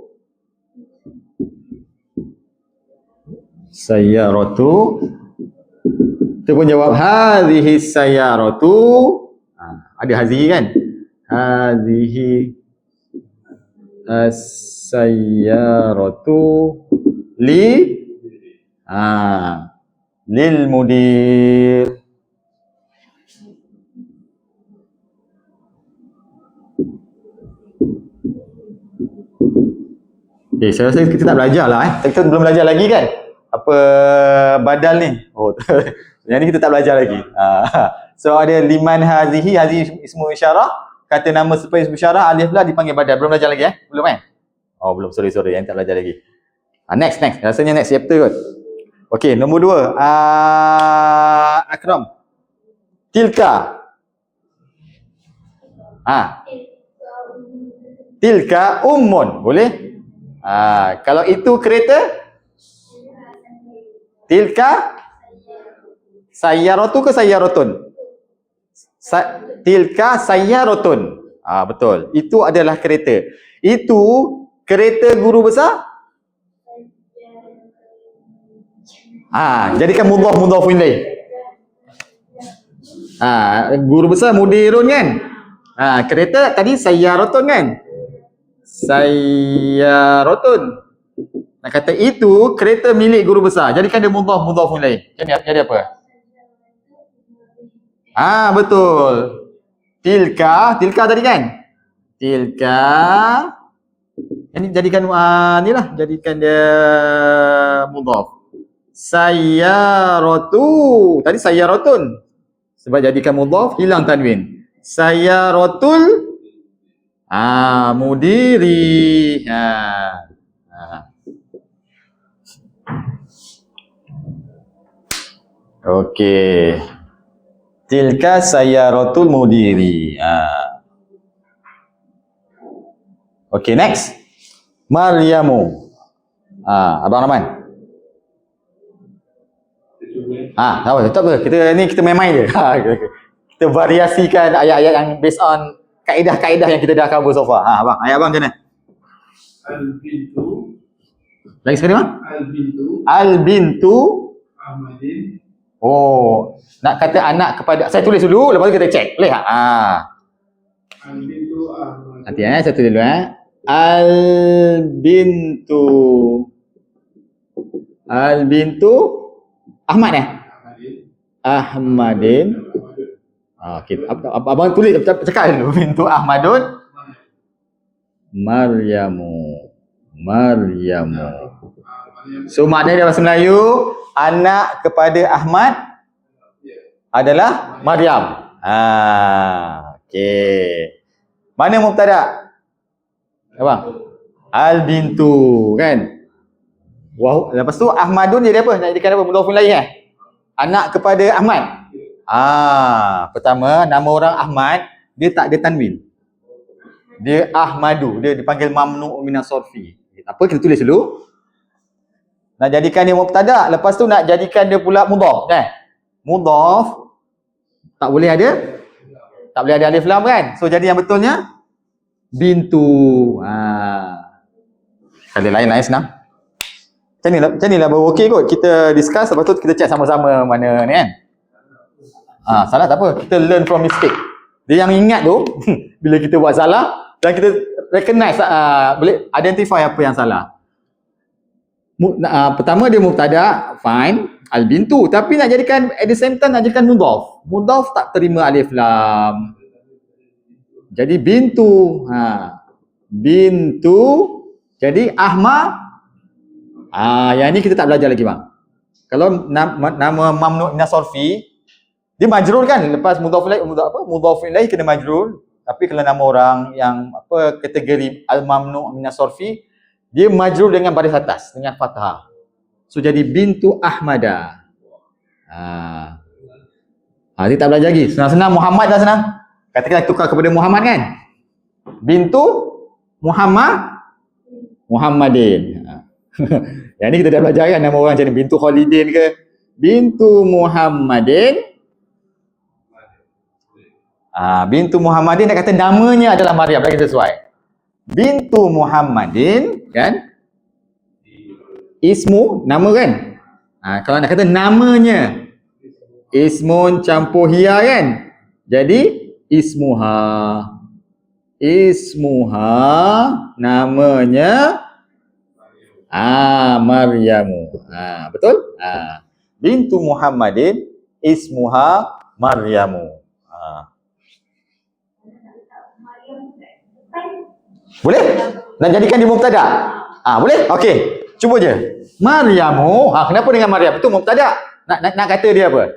Kita pun jawab hadhihi sayyaratu. Ada hadhihi kan? Hadhihi as-sayyaratu li Lil mudir. Saya rasa kita tak belajar lah Kita belum belajar lagi kan apa badal ni. Yang ni kita tak belajar lagi. So ada liman hazihi ismu isyarah, kata nama sebagai ismu isyarah alif lam dipanggil badal. Belum belajar lagi Belum kan? Oh belum, sorry yang tak belajar lagi. Next rasanya next chapter kot. Okey, nombor 2. Akram. Tilka. Tilka ummun. Boleh? Kalau itu kereta, tilka sayyaratu ke sayyarotun? Tilka sayyarotun. Betul. Itu adalah kereta. Itu kereta guru besar? Jadikan mudhaf ilaih. Guru besar mudirun kan? Kereta tadi sayyarotun kan? Sayyarotun. Nak kata itu kereta milik guru besar. Jadikan dia mudhaf ilaih. Jadi apa? Betul. Tilka tadi kan? Tilka. Ini jadikan ni lah, jadikan dia mudhaf. Sayyaratu. Tadi sayyarotun. Sebab jadikan mudhaf hilang tanwin. Sayyaratul mudiri. Okey. Tilka sayyaratul mudiri. Okey, next. Maryamu. Abang Rahman. Tak apa. Kita main-main je. Kita variasikan ayat-ayat yang based on kaedah-kaedah yang kita dah cover so far. Abang, ayat abang macam mana? Al-bintu. Lagi sekali bang? Al-bintu. Ahmadin. Nak kata anak kepada, saya tulis dulu, lepas tu kita check. Boleh tak? Al-bintu Ahmadin. Nanti saya tulis dulu Al-bintu Ahmad Ahmadin. Okay. Abang tulis, cakap dulu. Bintu Ahmadun. Maryamu. So maknanya dalam bahasa Melayu, anak kepada Ahmad adalah Maryam. Okey. Mana mubtada? Abang. Al-bintu kan? Lepas tu Ahmadun jadi apa? Nak jadikan apa? Mudhaf ilaih Anak kepada Ahmad. Pertama nama orang Ahmad, dia tak ada tanwin. Dia Ahmadu, dia dipanggil mamnu' minas sarfi. Apa kita tulis dulu? Nak jadikan dia mubtada, lepas tu nak jadikan dia pula mudhaf kan? Mudhaf tak boleh ada alif lam kan? So jadi yang betulnya bintu. Kali lain senang. Macam ni lah baru okey kot. Kita discuss, lepas tu kita check sama-sama mana ni kan. Salah tak apa, kita learn from mistake. Dia yang ingat tu bila kita buat salah dan kita recognize, boleh identify apa yang salah. Pertama dia mubtada, fine, al-bintu, tapi nak jadikan at the same time nak jadikan mudhaf tak terima alif lam. Jadi bintu. Bintu jadi Ahmad. Yang ni kita tak belajar lagi bang. Kalau nama mamnu' minas sarfi, dia majrur kan, lepas mudhaf ilaih kena majrur. Tapi kalau nama orang yang kategori al-mamnu' minas sarfi, dia majrur dengan baris atas dengan fathah. So jadi bintu Ahmada. Dia tak belajar lagi. Senang-senang Muhammad dah senang. Katakanlah tukar kepada Muhammad kan. Bintu Muhammadin. Yang ni kita dah belajar kan nama orang macam ni. Bintu Khalidin ke, bintu Muhammadin. Bintu Muhammadin nak kata namanya adalah Maryam, lagi sesuai. Bintu Muhammadin kan, ismu nama kan. Kalau nak kata namanya, ismun campur hiya kan, jadi ismuha namanya Maryamu. Betul? Bintu Muhammadin ismuha Maryamu. Boleh? Nak jadikan dia mubtada? Boleh? Okey. Cuba je. Maryamu. Kenapa dengan Maryam? Itu mubtada. Nak kata dia apa?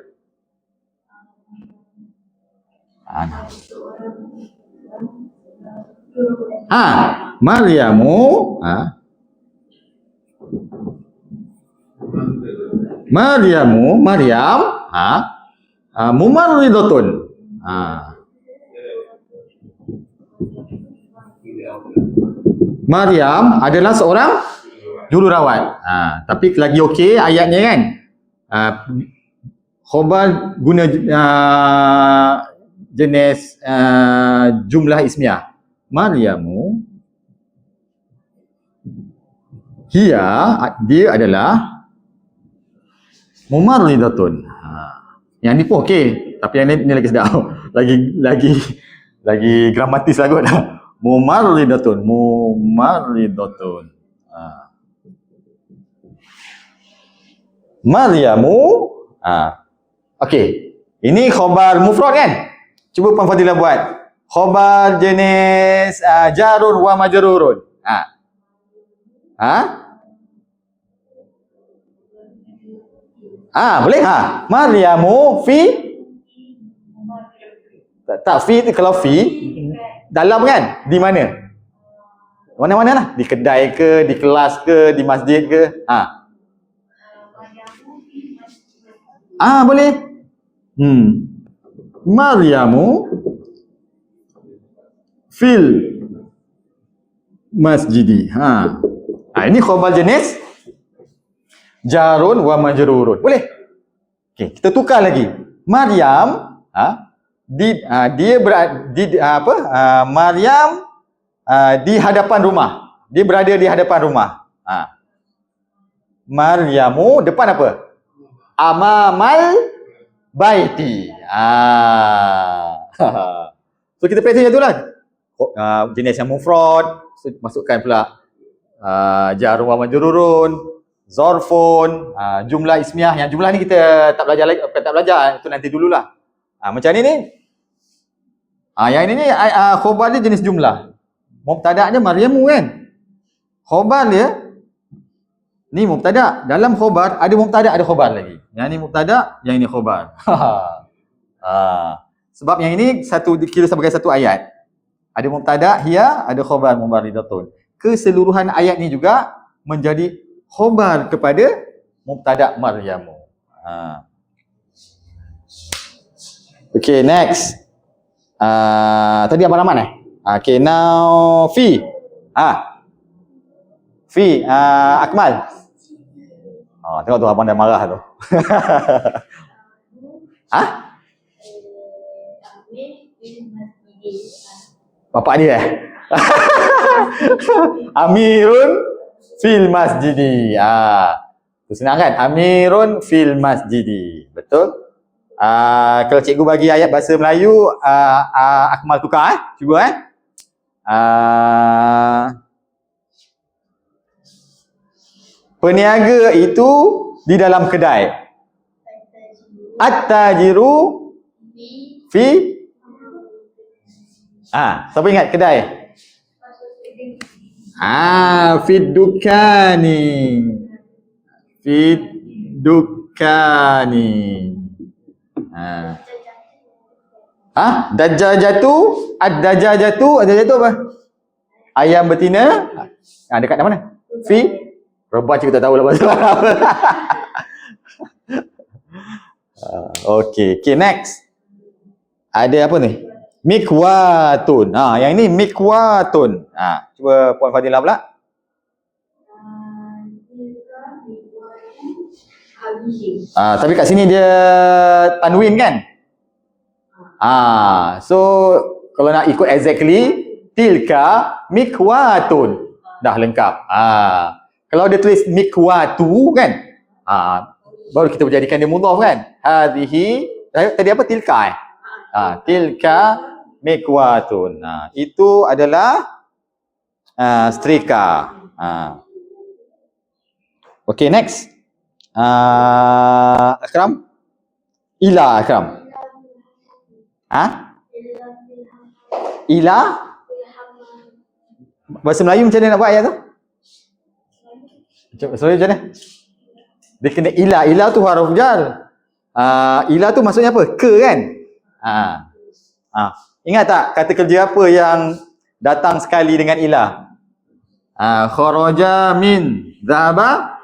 Maryamu. Maryam. Mumarridatun. Maryam adalah seorang jururawat. Tapi lagi okey ayatnya kan. Khobar guna jenis jumlah ismiyah. Maryamu dia adalah mumarridatun. Yang ni pun okey, tapi yang ni lagi sedap. lagi gramatis lah kot. Mumarridatun. Maryamu. Okey. Ini khabar mufrad kan? Cuba Puan Fadilah buat. Khabar jenis jarun wa majrurun. Boleh? Maryamu fi. Tak fi tu, kalau fi dalam kan? Di mana? Mana-mana lah. Di kedai ke, di kelas ke, di masjid ke? Boleh. Maryamu fil masjidi. Ini khabar jenis jarun wa majrurun. Boleh? Okey, kita tukar lagi. Maryam Maryam di hadapan rumah. Dia berada di hadapan rumah. Maryamu depan apa? Amamal baiti. So kita praktis macam itulah. Jenis yang mufrad, masukkan pula jarun wa majrurun, zarfun, jumlah ismiyah. Yang jumlah ni kita tak belajar lagi, tak belajar, itu nanti dululah. Macam ni. Yang ini ni khabar dia jenis jumlah. Mubtada'nya Maryamu kan? Khabar dia ni mubtada'. Dalam khabar ada mubtada', ada khabar lagi. Yang ni mubtada', yang ini khabar. Sebab yang ini kira sebagai satu ayat. Ada mubtada' hiya, ada khabar mubarridatun. Keseluruhan ayat ni juga menjadi khabar kepada mubtada' Maryamu. Okay, next. Tadi apa nama Okay, now fi. Fi Akmal. Tengok tu abang dah marah tu. Bapak dia Amirun fil masjidi. Tu senang kan? Amirun fil masjidi. Betul? Kalau cikgu bagi ayat bahasa Melayu, Akmal tukar cuba peniaga itu di dalam kedai. At-tajiru fi. Siapa ingat kedai? Fid dukani. Fid dukani. Dajjajatu, ad-dajjajatu apa? Ayam betina. Dekat mana? Fi. Rebah cikgu tak tahu lah bahasa apa. Okay, next. Ada apa ni? Mikwatun. Yang ini mikwatun. Cuba Puan Fadilah pula. Tapi kat sini dia tanwin kan? So kalau nak ikut exactly, tilka mikwatun. Dah lengkap. Kalau dia tulis mikwatu kan? Baru kita berjadikan dia mudhaf kan? Hadhihi, tadi apa? Tilka tilka mikwatun. Itu adalah setrika. Okay, next. Akram? Ila Akram. Ila? Bahasa Melayu macam mana nak buat ayat tu? Sorry macam mana? Dia kena ila. Ila tu huruf jar. Ila tu maksudnya apa? Ke kan? Ingat tak kata kerja apa yang datang sekali dengan ila? Kharaja min zahaba.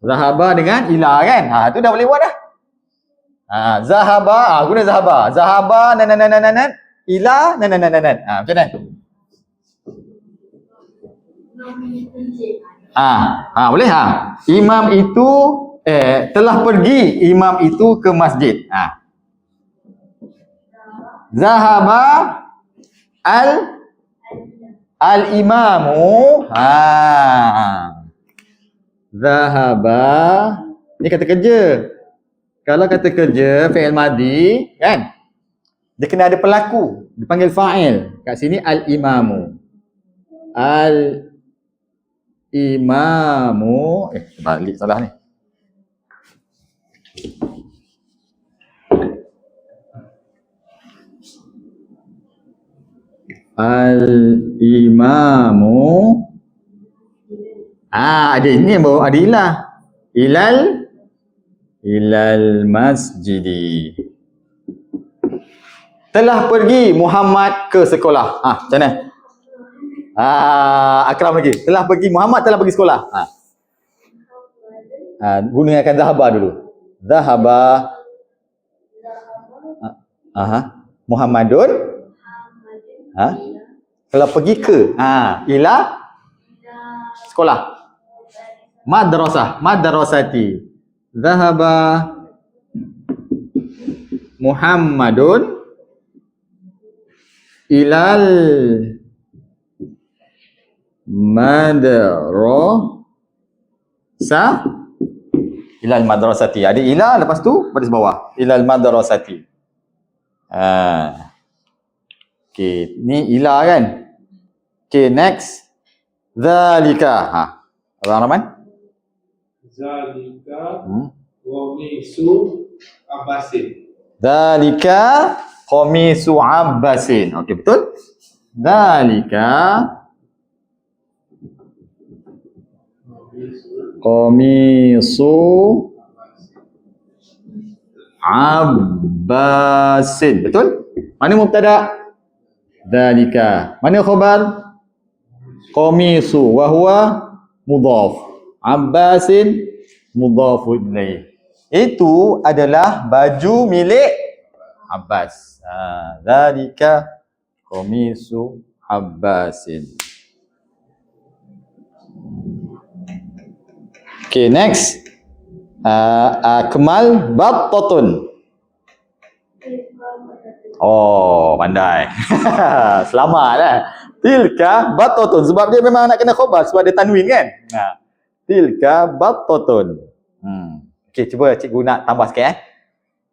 Zahaba dengan ila kan? Tu dah boleh buat dah. Zahaba, guna zahaba. Zahaba nan ila nan. Macam mana? Boleh Imam itu telah pergi imam itu ke masjid. Zahaba al-imamu. Zahaba. Ni kata kerja. Kalau kata kerja fi'il madi kan, dia kena ada pelaku, dipanggil fa'il. Kat sini al-imamu. Al-imamu. Balik salah ni. Al-imamu. Ada ini baru ada ilah. Ilal masjidi. Telah pergi Muhammad ke sekolah. Macam mana? Akram lagi. Muhammad telah pergi sekolah. Gunakan zahaba dulu. Zahaba. Muhammadun. Telah pergi ke. Ila sekolah. Madrasati. Zahaba Muhammadun ilal madrasati. Ada ila, lepas tu baris bawah. Ilal madrasati. Okey, ni ila kan? Okey, next. Zalika. Abang Rahman? Zalika qamisu Abbasin. Zalika qamisu Abbasin. Okey, betul? Zalika qamisu Abbasin. Betul? Mana mubtada? Zalika. Mana khabar? Qamisu wa huwa mudhaf. Abbasin mudhafu ilaih. Itu adalah baju milik Abbas. Zalika qamisu Abbasin. Okay, next. Akmal battatun. Oh, pandai. Selamat lah. Tilka battatun. Sebab dia memang nak kena khabar sebab dia tanwin kan. Tilka battatun. Okey, cuba cikgu nak tambah sikit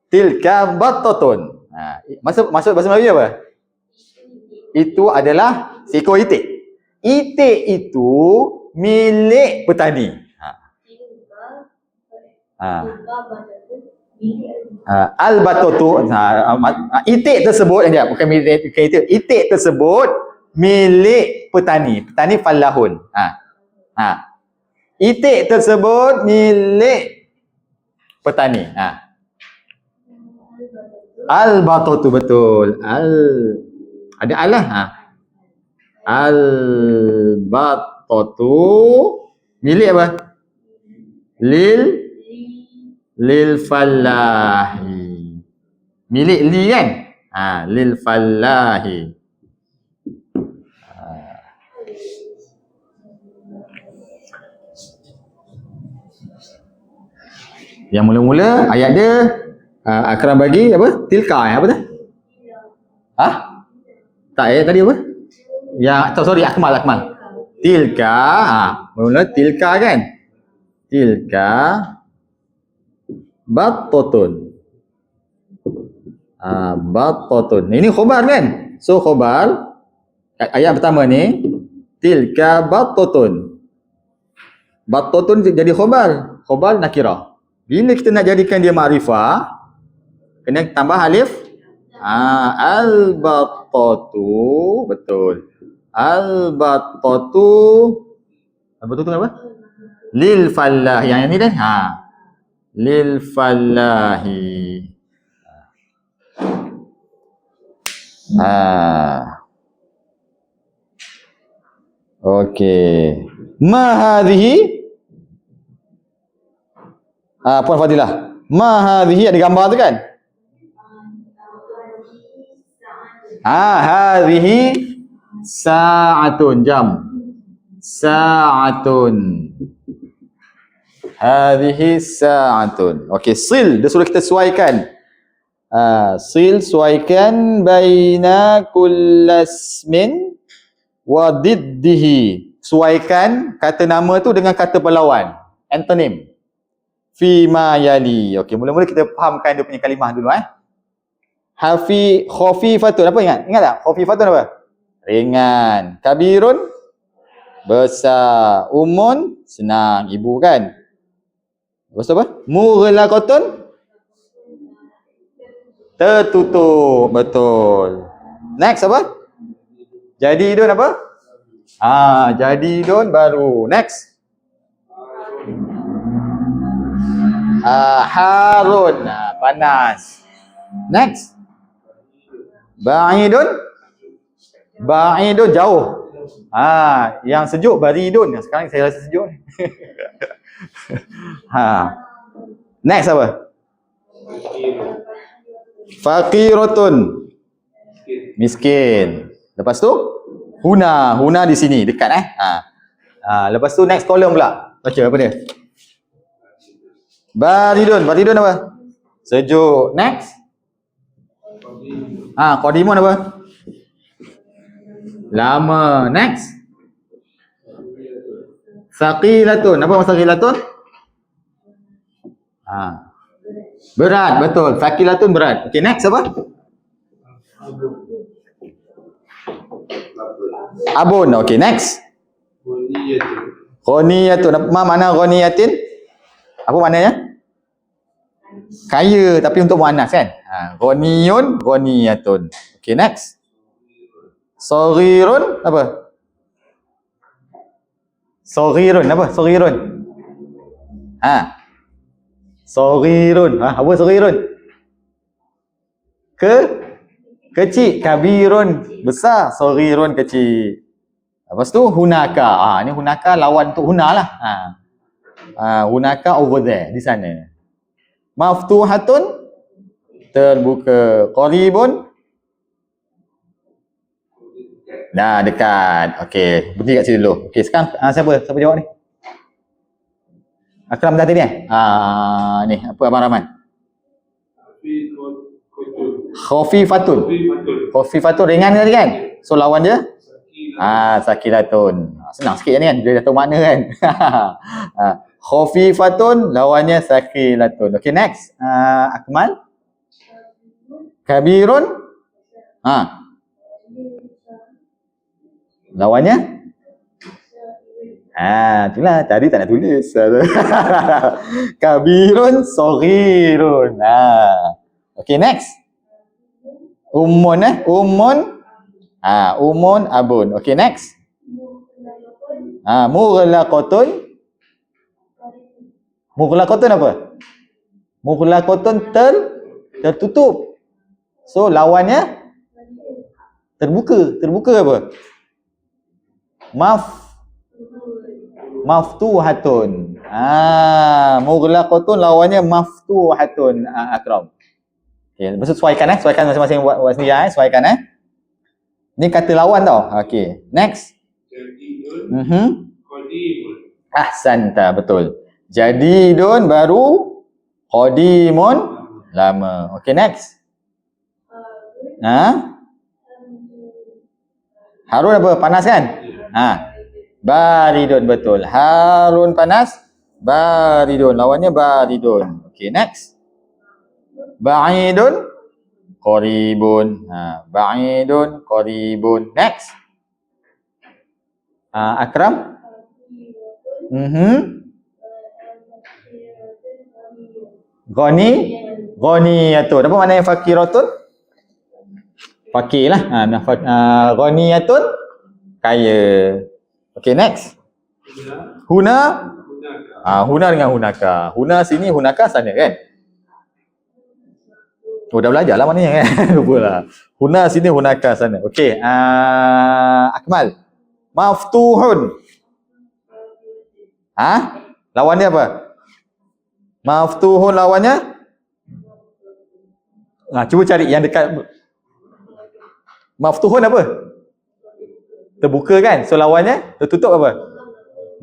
Tilka battatun. Maksud bahasa Melayu apa? Itu adalah seekor itik. Itik itu milik petani. Al-battatu. Itik tersebut bukan milik itik. Itik tersebut milik petani. Petani fallahun. Itik tersebut milik petani. Al-battatu, betul. Ada alah. Al-battatu milik apa? Lil fallahi. Milik li kan? Lil fallahi. Yang mula-mula ayat dia Akram bagi apa? Tilka apa tu? Tak, ayat tadi apa? Akmal. Tilka, mula tilka kan? Tilka battatun. Battatun. Ini khabar kan? So khabar ayat pertama ni tilka battatun. Battatun jadi khabar. Khabar nakirah. Bila kita nak jadikan dia ma'rifah, kena tambah alif. Al-battatu, betul. Al-battatu. Al-battatu apa? Lil fallah. Yang ni kan? Lil fallahi. Okey. Ma hadhihi? Puan Fadilah. Ma hadhihi ada gambar tu kan? Hadhihi sa'atun, jam. Sa'atun. Hadhihi sa'atun. Okey, sil dia suruh kita sesuaikan. Sil sesuaikan baina kullasmin wa diddihi. Sesuaikan kata nama tu dengan kata berlawan. Antonym. Fima yali. Okey, mula-mula kita fahamkan dia punya kalimah dulu khafifatun, apa ingat? Ingat tak? Khafifatun apa? Ringan. Kabirun besar. Umun senang, ibu kan? Lepas tu apa? Mughlaqatun tertutup, betul. Next apa? Jadidun apa? Jadidun baru. Next. Harun, panas. Next. Ba'idun jauh. Yang sejuk baridun. Sekarang saya rasa sejuk ni. Next apa? Faqiratun, miskin. Lepas tu huna di sini dekat lepas tu next column pula. Baca apa dia? Baridun apa? Sejuk. Next. Qadimun apa? Lama. Next. Saqilatun. Apa saqilatun? Berat, betul. Saqilatun berat. Okey, next apa? Abun. Okey, next. Ghaniyatun. Apa makna ghaniyatin? Apa maknanya? Kaya, tapi untuk muannas kan? Ghaniyun, ghaniyatun. Okey, next. Saghirun apa? Saghirun apa? Saghirun. Saghirun. Apa saghirun? Kecil. Kabirun besar. Saghirun kecil. Lepas tu hunaka. Ni hunaka lawan untuk huna lah. Hunaka over there, di sana. Maftuhatun terbuka. Qaribun dekat. Okey, berhenti kat sini dulu. Okey, sekarang siapa jawab ni? Akram dah tadi ni apa Abang Rahman? Khafifatun ringan tadi kan? So lawan dia sakilatun. Senang sikit ni kan, dia dah tahu makna kan. Khafifatun lawannya sakilatun. Okey, next. Akmal. Kabirun. Lawannya? Itulah tadi tak nak tulis. Kabirun, saghirun. Okey, next. Umun. Umun, abun. Okey, next. Mughlaqatun. Mughlaqatun apa? Mughlaqatun tertutup. So lawannya terbuka. Terbuka apa? Maftuhatun. Mughlaqatun lawannya maftuhatun. Akram. Okey, lepas tu sesuaikan sesuaikan masing-masing buat sendiri sesuaikan Ni kata lawan tau. Okey, next. Ahsanta, betul. Jadidun baru, qadimun lama. Okey, next. Harun apa? Panas kan? Baridun, betul. Harun panas, baridun. Lawannya baridun. Okey, next. Ba'idun, qaribun. Ba'idun, qaribun. Next. Akram. Ghaniyatun. Apa maknanya fakiratun? Fakir lah. Ghaniyatun, kaya. Okay, next. Huna. Huna dengan hunaka. Huna sini, hunaka sana kan? Oh, dah belajar lah maknanya kan? Lupa lah. Huna sini, hunaka sana. Okay. Akmal. Maftuhun. Lawannya apa? Maftuhun lawannya? Cuba cari yang dekat. Maftuhun apa? Terbuka kan? So lawannya tertutup apa?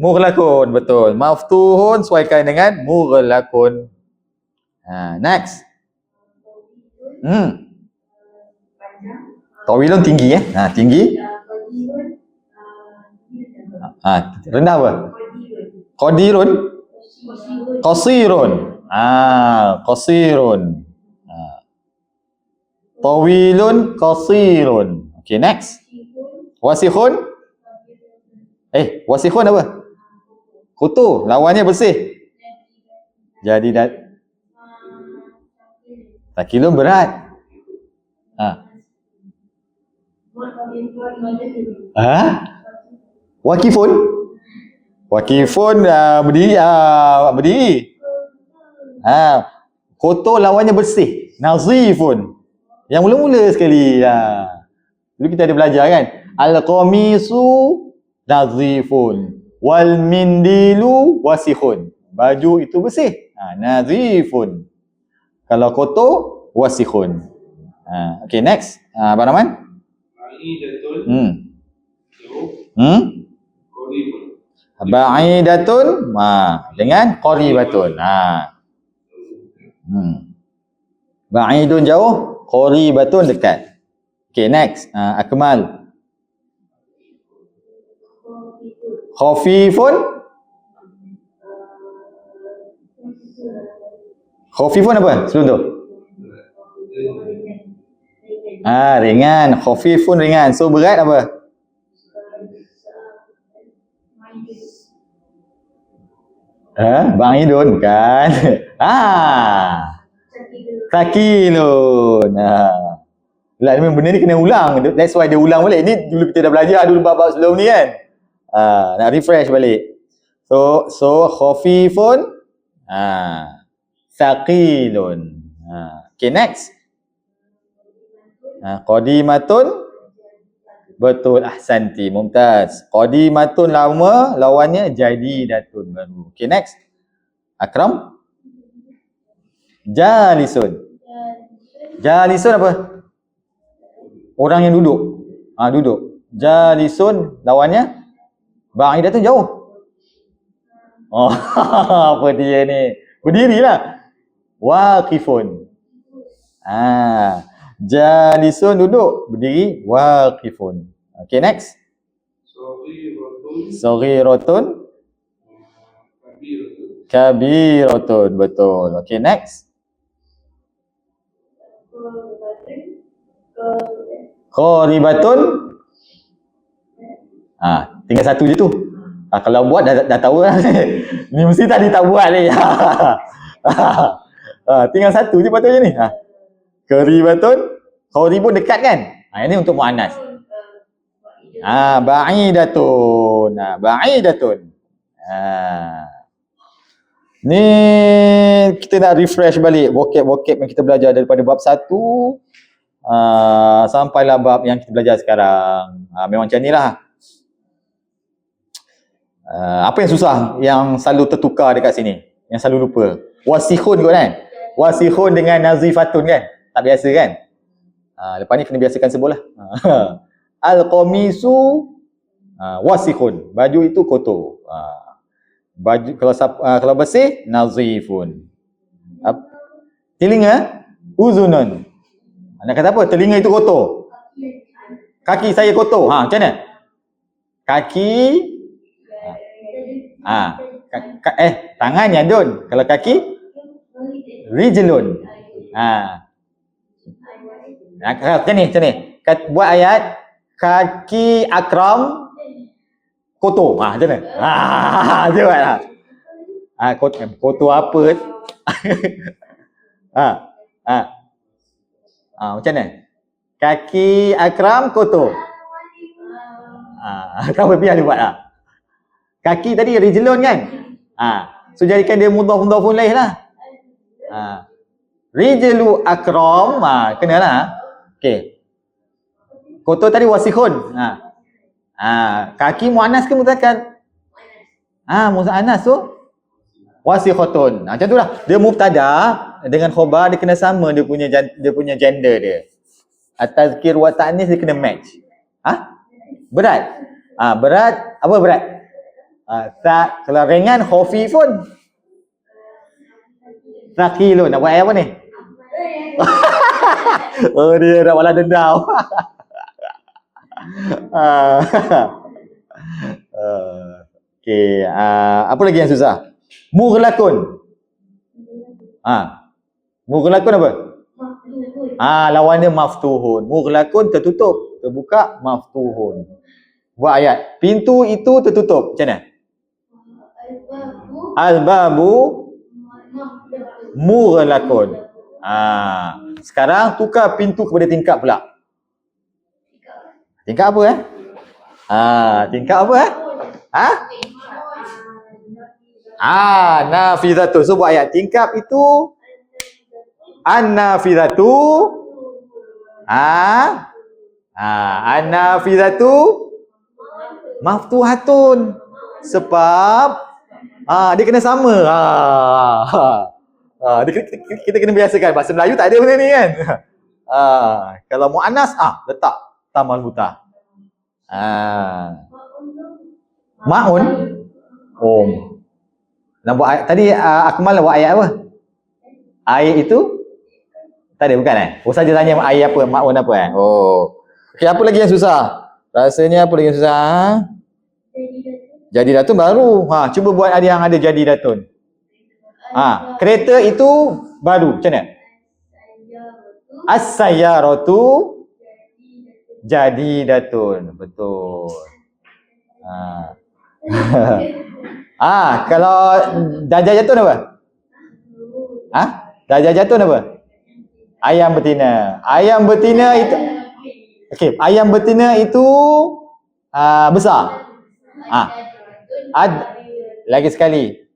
Mughlaqun. Betul. Maftuhun sesuaikan dengan mughlaqun. Next. Tawilun tinggi tinggi. Rendah apa? Qadirun. Qasirun. Qasirun. Tawilun, qasirun. Okay, next. Wasikhun. Wasikhun apa? Kotor. Lawannya bersih. Jadi Sakilun berat. Wakifun. Wakifun berdiri. Kotor lawannya bersih. Nazifun. Yang mula-mula sekali. Dulu kita ada belajar kan. Al-qamisu nazifun. Wal mindilu wasikhun. Baju itu bersih. Nazifun. Kalau kotor, wasikhun. Okay, next. Abang Rahman? Ba'idatun dengan qaribatun. Ba'idun jauh, qaribatun dekat. Okay, next. Akmal. Khafifun. Khafifun apa sebelum tu? Ringan. Khafifun ringan. So berat apa? Ba'idun kan? Sakilun. Benda ni kena ulang. That's why dia ulang balik. Ni dulu kita dah belajar dulu bab-bab sebelum ni kan. Nak refresh balik. So khafifun. Saqilun. Okay, next. Qadimatun. Betul, ahsanti, mumtaz. Qadimatun lama, lawannya jadidatun baru. Okay, next. Akram. Jalisun. Jalisun apa? Orang yang duduk. Duduk. Jalisun lawannya ba'idatun jauh. Apa dia ni? Berdirilah. Waqifun. Jalisun duduk, berdiri, waqifun. Okay, next. Saghiratun. Kabiratun. Betul. Okay, next. Qaribatun. Tinggal satu je tu. Kalau buat dah tahu lah. Ni mesti tadi tak buat ni. Tinggal satu je patutnya ni. Qaribatun. Qaribun dekat kan? Ini untuk muannas. Ba'idatun. Ba'idatun. Ni kita nak refresh balik vocab yang kita belajar daripada bab 1 sampailah bab yang kita belajar sekarang. Memang macam ni lah. Apa yang susah yang selalu tertukar dekat sini? Yang selalu lupa. Wasikhun kot kan? Wasikhun dengan nazifatun kan? Tak biasa kan? Lepas ni kena biasakan sebut lah. Al-qamisu wasikhun. Baju itu kotor. Baju kalau bersih nazifun. Telinga uzunun. Nak kata apa? Telinga itu kotor. Kaki saya kotor. Macam mana? Kaki tangannya dun. Kalau kaki rijlun. Macam ni. Buat ayat kaki Akram kotor. Macam mana? Dia buat lah. Kotor apa? Macam mana? Kaki Akram kotor. Kau berbiar dia buat lah. Kaki tadi rijlun kan? So jadikan dia mudhaf-mudhafun ilaih lah. Rijlu Akram, kenalah. Okey. Kotor tadi wasikhun. Kaki muannas ke mudzakkar? Muannas tu wasikhotun. Macam tu lah. Dia mubtada dengan khabar dia kena sama dia punya gender dia. At-tazkir wa ta'nis dia kena match. Berat. Berat, apa berat? Kalau ringan khafifun. Thaqilun. Nak buat ayat apa ni? Dia nak balas dendam. Okey, apa lagi yang susah? Mughlaqun. Mughlaqun apa? Lawan dia maftuhun. Mughlaqun tertutup, terbuka, maftuhun. Buat ayat. Pintu itu tertutup. Macam mana? Al-babu mughlaqun. Sekarang tukar pintu kepada tingkap pula. Tingkap apa tingkap apa nafizatu. So buat ayat. Tingkap itu an-nafizatu. An-nafizatu maftuhatun. Sebab dia kena sama. Kita kena biasakan. Bahasa Melayu tak ada benda ni kan. Kalau muannas letak tamal hutah. Ma'un. Nak buat ayat tadi Akmal buat ayat apa? Ayat itu tak ada bukan saja tanya ayat apa, ma'un apa Okey, apa lagi yang susah? Rasanya apa lagi yang susah? Jadi datun baru. Cuba buat ada yang ada jadi datun. Kereta itu baru. Macam mana? As-sayyaratu jadi datun. Betul. Kalau dajjal jatun apa? Dajjal jatun apa? Ayam betina. Ayam betina itu ayam betina itu besar. Lagi sekali.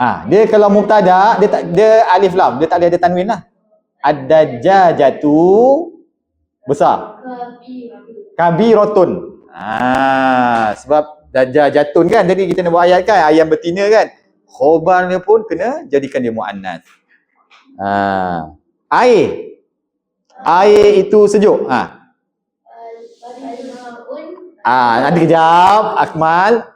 Dia kalau mubtada dia alif lam, dia tak ada tanwin lah. Ad-dajjajatu besar. Kabiratun. Sebab dajjajatun kan, jadi kita nak buat ayat kan, ayam betina kan. Khobarnya pun kena jadikan dia muannas. Air itu sejuk. Nanti kejap Akmal.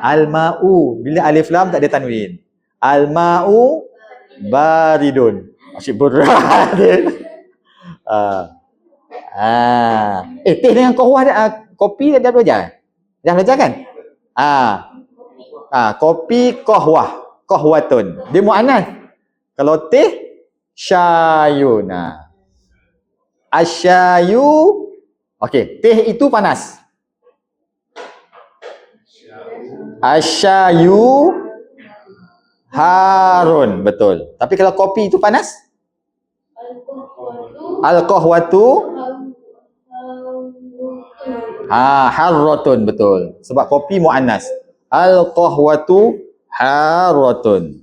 Alma'u bila alif lam tak ada tanwin. Alma'u baridun. Asyik berat dia. Teh dengan kohwah kopi dah belajar. Dah belajar kan? Kopi kohwatun. Dia muannas. Kalau teh syayun. Asyayu. Okey, teh itu panas. Asyayu harun. Betul. Tapi kalau kopi itu panas? Al-qahwatu harratun. Betul. Sebab kopi muannas. Al-qahwatu harratun.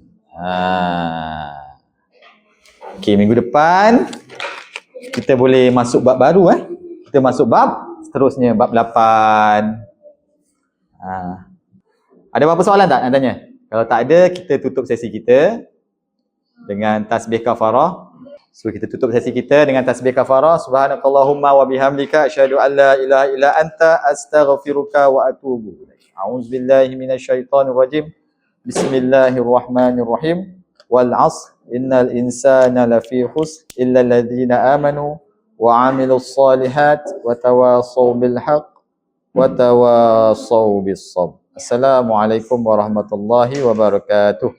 Okey, minggu depan kita boleh masuk bab baru Kita masuk bab seterusnya, bab 8. Ada apa-apa soalan tak nak tanya? Kalau tak ada, kita tutup sesi kita dengan tasbih kafarah. So kita tutup sesi kita dengan tasbih kafarah. Subhanakallahumma wa bihamdika asyhadu an la ilaha illa anta astaghfiruka wa atubu ilaik. A'udzubillahi minasyaitonir rajim. Bismillahirrahmanirrahim. Wal 'asr innal insana lafi khusr illa alladhina amanu wa 'amilus solihat wa tawasaw bil haqq wa tawasaw bis sabr. Assalamualaikum warahmatullahi wabarakatuh.